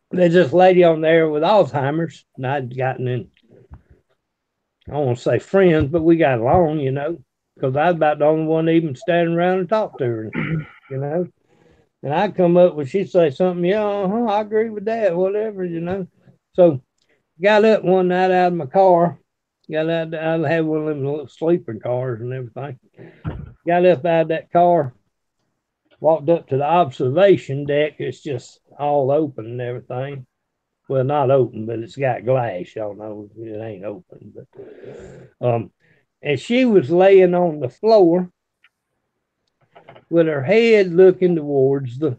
[SPEAKER 3] There's this lady on there with Alzheimer's, and I'd gotten in, I don't want to say friends, but we got along, you know, because I was about the only one even standing around and talk to her, you know. And I'd come up when she'd say something, yeah, I agree with that, whatever, you know. So got up one night out of my car, got out, I had one of them little sleeping cars and everything. Got up out of that car, walked up to the observation deck. It's just all open and everything. Well, not open, but it's got glass. Y'all know it ain't open. But and she was laying on the floor with her head looking towards the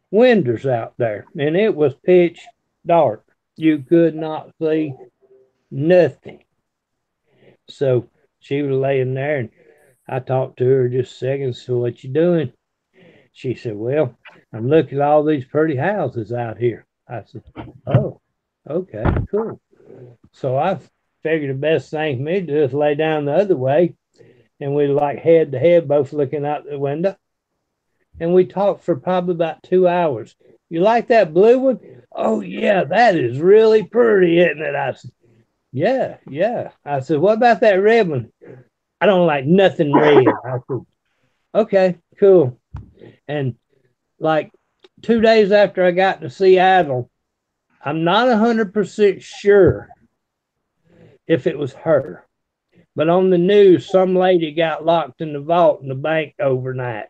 [SPEAKER 3] windows out there, and it was pitch dark. You could not see nothing. So she was laying there, and I talked to her just a second. So what you doing? She said, well, I'm looking at all these pretty houses out here. I said, oh, okay, cool. So I figured the best thing for me to do is lay down the other way, and we like head to head, both looking out the window. And we talked for probably about 2 hours. You like that blue one? Oh, yeah, that is really pretty, isn't it? I said, yeah. I said, what about that red one? I don't like nothing red. I said, okay, cool. And like 2 days after I got to Seattle, I'm not 100% sure if it was her, but on the news, some lady got locked in the vault in the bank overnight.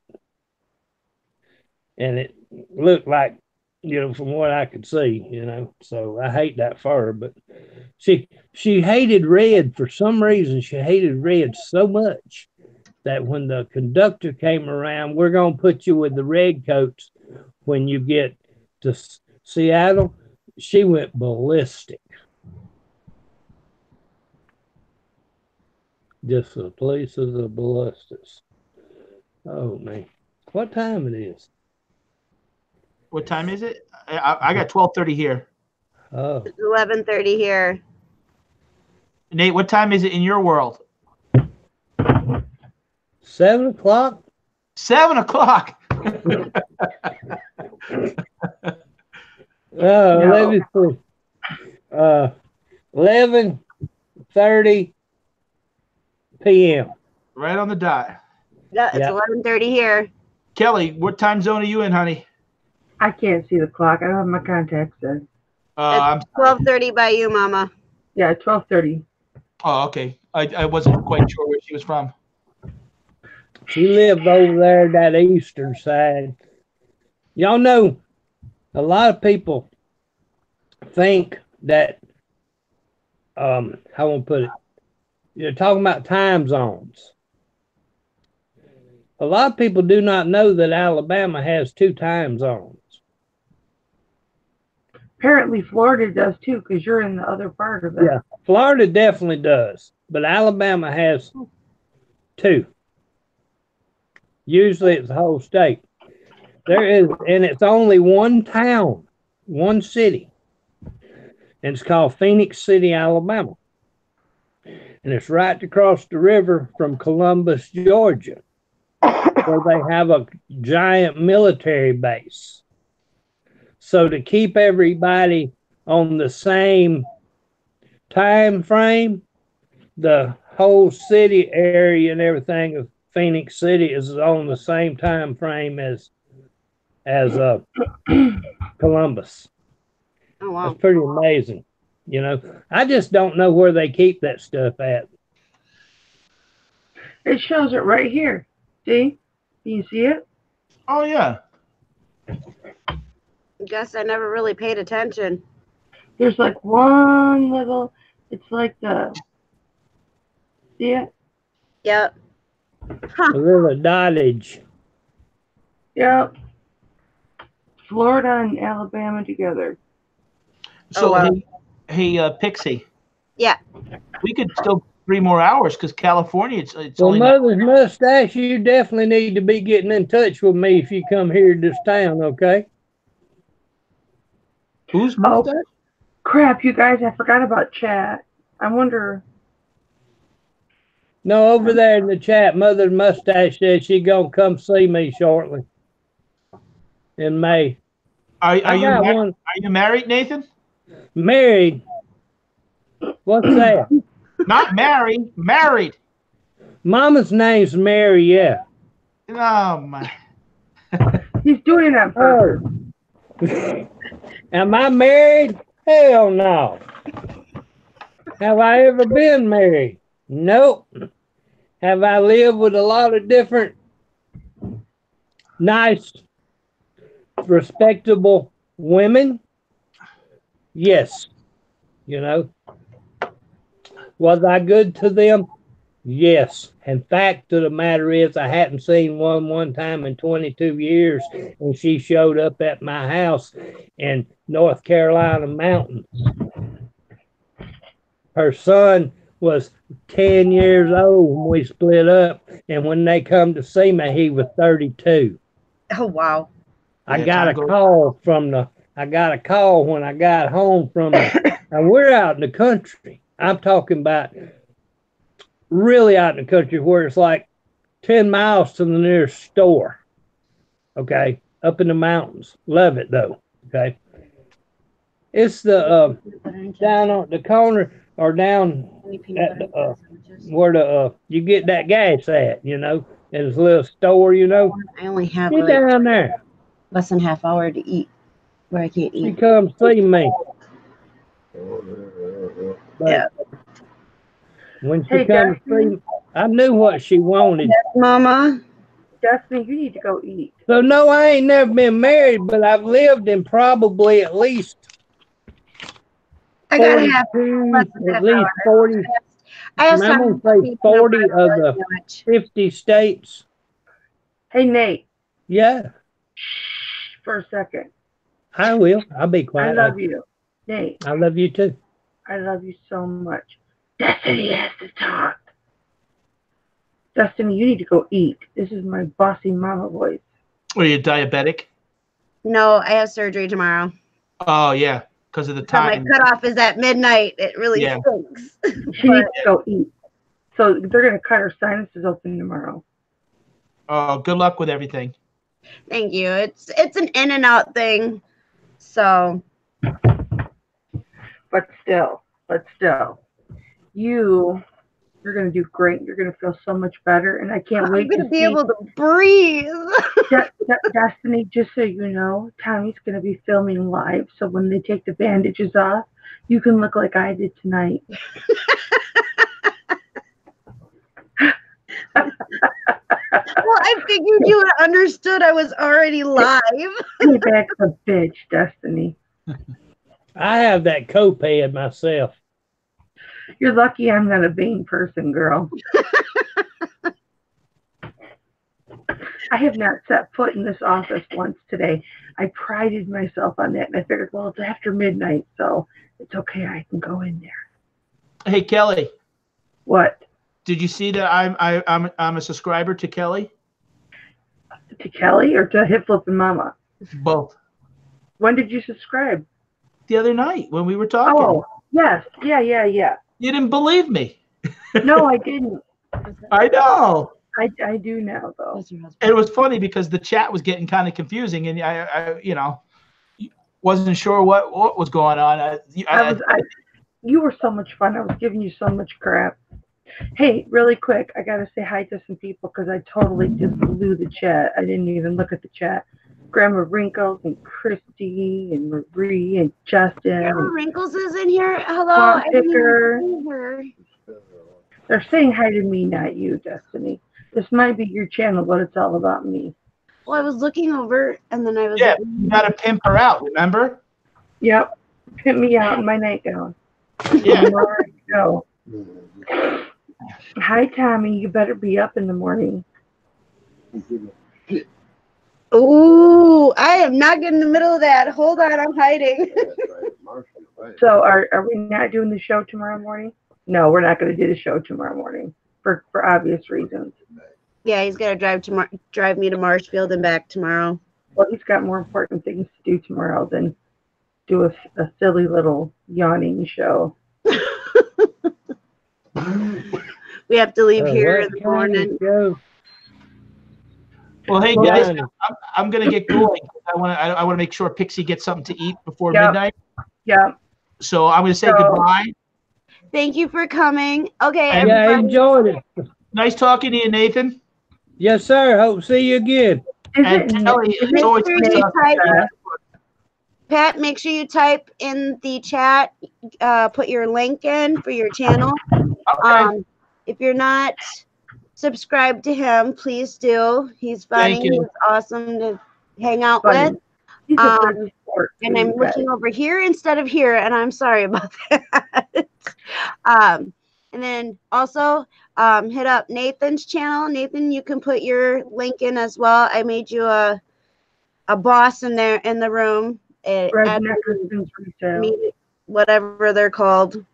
[SPEAKER 3] And it looked like, you know, from what I could see, you know, so I hate that for her, but she hated red for some reason. She hated red so much that when the conductor came around, we're going to put you with the red coats when you get to Seattle, she went ballistic. Just the places of ballistics. Oh, man. What time it is?
[SPEAKER 4] What time is it? I got 12:30 here.
[SPEAKER 3] Oh,
[SPEAKER 2] It's 11:30 here.
[SPEAKER 4] Nate, what time is it in your world?
[SPEAKER 3] 7 o'clock?
[SPEAKER 4] 7 o'clock.
[SPEAKER 3] Let me see. 11:30 p.m.
[SPEAKER 4] Right on the dot.
[SPEAKER 2] Yeah, it's 11:30 here.
[SPEAKER 4] Kelly, what time zone are you in, honey?
[SPEAKER 6] I can't see the clock. I don't have my contacts in.
[SPEAKER 4] I'm
[SPEAKER 2] It's 12:30 by you, Mama.
[SPEAKER 6] Yeah, 12:30.
[SPEAKER 4] Oh, okay. I wasn't quite sure where she was from.
[SPEAKER 3] She lived over there that eastern side. Y'all know a lot of people think that how I want to put it. You're talking about time zones. A lot of people do not know that Alabama has 2 time zones.
[SPEAKER 6] Apparently, Florida does too, because you're in the other part of it.
[SPEAKER 3] Yeah, Florida definitely does, but Alabama has 2. Usually it's the whole state. There is, and it's only one town, one city, and it's called Phoenix City, Alabama. And it's right across the river from Columbus, Georgia, where they have a giant military base. So to keep everybody on the same time frame, the whole city area and everything of Phoenix City is on the same time frame as Columbus.
[SPEAKER 2] Oh, wow.
[SPEAKER 3] That's pretty amazing. You know, I just don't know where they keep that stuff at.
[SPEAKER 6] It shows it right here. See? Can you see it?
[SPEAKER 4] Oh, yeah.
[SPEAKER 2] I guess I never really paid attention.
[SPEAKER 6] There's like one little, it's like the, see it?
[SPEAKER 2] Yep.
[SPEAKER 3] A little dottage.
[SPEAKER 6] Yep. Florida and Alabama together.
[SPEAKER 4] So,
[SPEAKER 2] wow.
[SPEAKER 4] hey, Pixie.
[SPEAKER 2] Yeah.
[SPEAKER 4] We could still 3 more hours because California, it's
[SPEAKER 3] Well,
[SPEAKER 4] only
[SPEAKER 3] Mother's Mustache, you definitely need to be getting in touch with me if you come here to this town, okay?
[SPEAKER 4] Who's
[SPEAKER 6] Oh,
[SPEAKER 4] mustache?
[SPEAKER 6] crap, you guys, I forgot about chat. I wonder.
[SPEAKER 3] No, over there in the chat, Mother's Mustache says she gonna come see me shortly in May.
[SPEAKER 4] Are you married, Nathan?
[SPEAKER 3] Married? What's that?
[SPEAKER 4] Not married, married.
[SPEAKER 3] Mama's name's Mary, yeah.
[SPEAKER 4] Oh, my.
[SPEAKER 6] He's doing that for
[SPEAKER 3] Am I married? Hell no. Have I ever been married? Nope. Have I lived with a lot of different nice, respectable women? Yes. You know. Was I good to them? Yes. And fact of the matter is, I hadn't seen one time in 22 years, and she showed up at my house in North Carolina mountains. Her son was 10 years old when we split up, and when they come to see me, he was 32.
[SPEAKER 2] Oh, wow.
[SPEAKER 3] I got a call when I got home from her. Now, we're out in the country. I'm talking about really out in the country where it's like 10 miles to the nearest store. Okay. Up in the mountains. Love it though. Okay. It's the down on the corner or down at the, where you get that gas at, you know, in this little store, you know.
[SPEAKER 2] I only have
[SPEAKER 3] Get down there.
[SPEAKER 2] less than half hour to eat where I can't
[SPEAKER 3] She
[SPEAKER 2] eat.
[SPEAKER 3] come see me.
[SPEAKER 2] Yeah.
[SPEAKER 3] When she
[SPEAKER 6] Hey,
[SPEAKER 3] come to see me, I knew what she wanted.
[SPEAKER 2] Mama.
[SPEAKER 6] Destiny, you need to go eat.
[SPEAKER 3] So no, I ain't never been married, but I've lived in probably at least
[SPEAKER 2] I got half.
[SPEAKER 3] 42, at least 40.
[SPEAKER 2] I was
[SPEAKER 3] I'm
[SPEAKER 2] talking
[SPEAKER 3] gonna say 40 of the 50 states.
[SPEAKER 6] Hey, Nate,
[SPEAKER 3] Yeah,
[SPEAKER 6] for a second.
[SPEAKER 3] I will. I'll be
[SPEAKER 6] I
[SPEAKER 3] quiet.
[SPEAKER 6] love you. Nate,
[SPEAKER 3] I love you too.
[SPEAKER 6] I love you so much. Destiny has to talk. Destiny, you need to go eat. This is my bossy mama voice.
[SPEAKER 4] Are you diabetic?
[SPEAKER 2] No, I have surgery tomorrow.
[SPEAKER 4] Oh yeah, because of the
[SPEAKER 2] So my
[SPEAKER 4] time.
[SPEAKER 2] cutoff is at midnight. It really
[SPEAKER 4] Yeah.
[SPEAKER 2] stinks.
[SPEAKER 6] She needs to go eat. So they're going to cut her sinuses open tomorrow.
[SPEAKER 4] Oh, good luck with everything.
[SPEAKER 2] Thank you. It's an in and out thing. So
[SPEAKER 6] But still, you're going to do great. You're going to feel so much better. And I can't
[SPEAKER 2] I'm
[SPEAKER 6] wait
[SPEAKER 2] going
[SPEAKER 6] to
[SPEAKER 2] to be
[SPEAKER 6] see.
[SPEAKER 2] able to breathe.
[SPEAKER 6] Destiny, just so you know, Tommy's going to be filming live. So when they take the bandages off, you can look like I did tonight.
[SPEAKER 2] Well, I figured you had understood I was already live.
[SPEAKER 6] Get back the bitch, Destiny.
[SPEAKER 3] I have that copay myself.
[SPEAKER 6] You're lucky I'm not a vain person, girl. I have not set foot in this office once today. I prided myself on that, and I figured, well, it's after midnight, so it's okay. I can go in there.
[SPEAKER 4] Hey Kelly,
[SPEAKER 6] What?
[SPEAKER 4] did you see that I'm a subscriber to Kelly?
[SPEAKER 6] To Kelly or to Hip Flip and Mama?
[SPEAKER 4] Both.
[SPEAKER 6] When did you subscribe?
[SPEAKER 4] The other night when we were talking.
[SPEAKER 6] Oh, yes. Yeah.
[SPEAKER 4] You didn't believe me.
[SPEAKER 6] No, I didn't.
[SPEAKER 4] I know.
[SPEAKER 6] I do now, though.
[SPEAKER 4] It was funny because the chat was getting kind of confusing, and I wasn't sure what was going on.
[SPEAKER 6] You were so much fun. I was giving you so much crap. Hey, really quick, I gotta say hi to some people because I totally just blew the chat. I didn't even look at the chat. Grandma Wrinkles and Christy and Marie and Justin.
[SPEAKER 2] Grandma Wrinkles is in here. Hello.
[SPEAKER 6] Swamp
[SPEAKER 2] I didn't
[SPEAKER 6] Picker.
[SPEAKER 2] even see her.
[SPEAKER 6] They're saying hi to me, not you, Destiny. This might be your channel, but it's all about me.
[SPEAKER 2] Well, I was looking over, and then I was.
[SPEAKER 4] Yeah, you got to pimp her out. Remember?
[SPEAKER 6] Yep. Pimp me out in my nightgown.
[SPEAKER 4] Yeah.
[SPEAKER 6] Go. Hi, Tommy. You better be up in the morning.
[SPEAKER 2] Ooh, I am not getting in the middle of that. Hold on, I'm hiding.
[SPEAKER 6] So are we not doing the show tomorrow morning? No, we're not going to do the show tomorrow morning for obvious reasons.
[SPEAKER 2] Yeah, he's got to drive me to Marshfield and back tomorrow.
[SPEAKER 6] Well, he's got more important things to do tomorrow than do a silly little yawning show.
[SPEAKER 2] We have to leave here in the morning.
[SPEAKER 4] Well, hey guys, I'm gonna get going. I want to make sure Pixie gets something to eat before midnight.
[SPEAKER 6] Yeah.
[SPEAKER 4] So I'm gonna say goodbye.
[SPEAKER 2] Thank you for coming. Okay,
[SPEAKER 3] yeah, I enjoyed it.
[SPEAKER 4] Nice talking to you, Nathan.
[SPEAKER 3] Yes, sir. Hope to see you again.
[SPEAKER 4] And Kelly, it's always good talking.
[SPEAKER 2] Pat, make sure you type in the chat, put your link in for your channel.
[SPEAKER 4] Okay.
[SPEAKER 2] If you're not subscribed to him, please do. He's funny. He's awesome to hang out with. And I'm looking over here instead of here, and I'm sorry about that. And then also hit up Nathan's channel. Nathan, you can put your link in as well. I made you a boss in there in the room. Whatever they're called.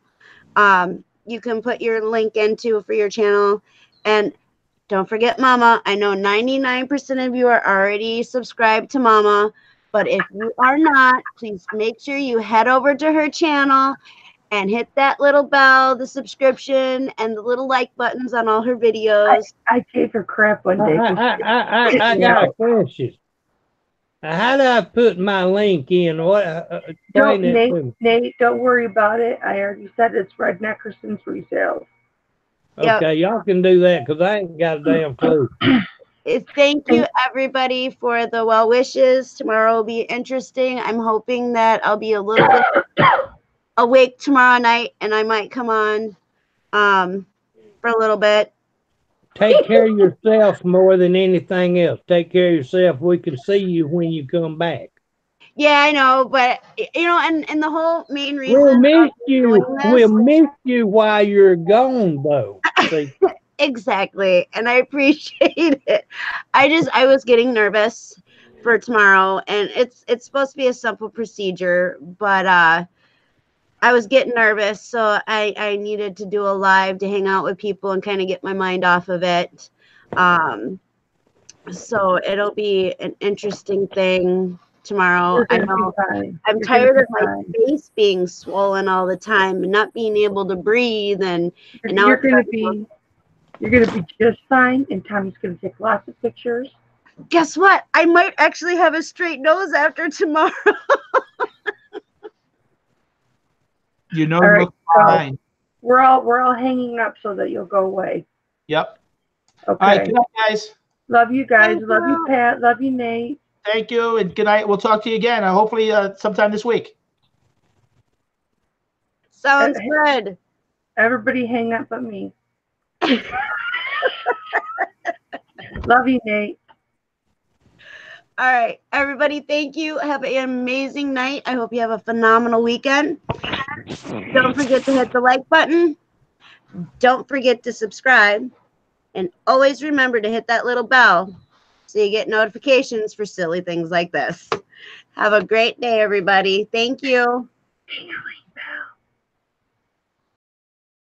[SPEAKER 2] You can put your link into for your channel. And don't forget Mama. I know 99% of you are already subscribed to Mama. But if you are not, please make sure you head over to her channel and hit that little bell, the subscription, and the little like buttons on all her videos.
[SPEAKER 6] I gave her crap one day.
[SPEAKER 3] I got a question. How do I put my link in?
[SPEAKER 6] Nate, don't worry about it. I already said it's Red Neckerson's resale.
[SPEAKER 3] Okay, y'all can do that because I ain't got a damn clue.
[SPEAKER 2] Thank you, everybody, for the well wishes. Tomorrow will be interesting. I'm hoping that I'll be a little bit awake tomorrow night, and I might come on for a little bit.
[SPEAKER 3] Take care of yourself more than anything else. Take care of yourself. We can see you when you come back.
[SPEAKER 2] Yeah, I know, but and the whole main reason
[SPEAKER 3] we'll miss you while you're gone, though. See?
[SPEAKER 2] Exactly, and I appreciate it. I was getting nervous for tomorrow, and it's supposed to be a simple procedure, but I was getting nervous, so I needed to do a live to hang out with people and kind of get my mind off of it. So it'll be an interesting thing. tomorrow.
[SPEAKER 6] You're
[SPEAKER 2] I
[SPEAKER 6] gonna
[SPEAKER 2] know
[SPEAKER 6] be fine.
[SPEAKER 2] I'm
[SPEAKER 6] You're gonna
[SPEAKER 2] tired
[SPEAKER 6] be
[SPEAKER 2] of my
[SPEAKER 6] fine.
[SPEAKER 2] face being swollen all the time and not being able to breathe, and now
[SPEAKER 6] You're
[SPEAKER 2] it's
[SPEAKER 6] gonna
[SPEAKER 2] starting
[SPEAKER 6] be just fine, and Tommy's gonna take lots of pictures.
[SPEAKER 2] guess what? I might actually have a straight nose after tomorrow.
[SPEAKER 4] You know,
[SPEAKER 6] All
[SPEAKER 4] you
[SPEAKER 6] right,
[SPEAKER 4] look
[SPEAKER 6] so
[SPEAKER 4] fine.
[SPEAKER 6] we're all hanging up so that you'll go away.
[SPEAKER 4] Yep. All right.
[SPEAKER 6] Okay.
[SPEAKER 4] Good night, guys.
[SPEAKER 6] Love you guys.
[SPEAKER 2] Thank
[SPEAKER 6] Love you,
[SPEAKER 2] you.
[SPEAKER 6] Pat. Love you, Nate.
[SPEAKER 4] Thank you, and good night. We'll talk to you again. Hopefully, sometime this week.
[SPEAKER 2] Sounds good.
[SPEAKER 6] Everybody hang up but me. Love you, Nate.
[SPEAKER 2] All right, everybody, thank you. Have an amazing night. I hope you have a phenomenal weekend. Don't forget to hit the like button. Don't forget to subscribe. And always remember to hit that little bell so you get notifications for silly things like this. Have a great day, everybody. Thank you.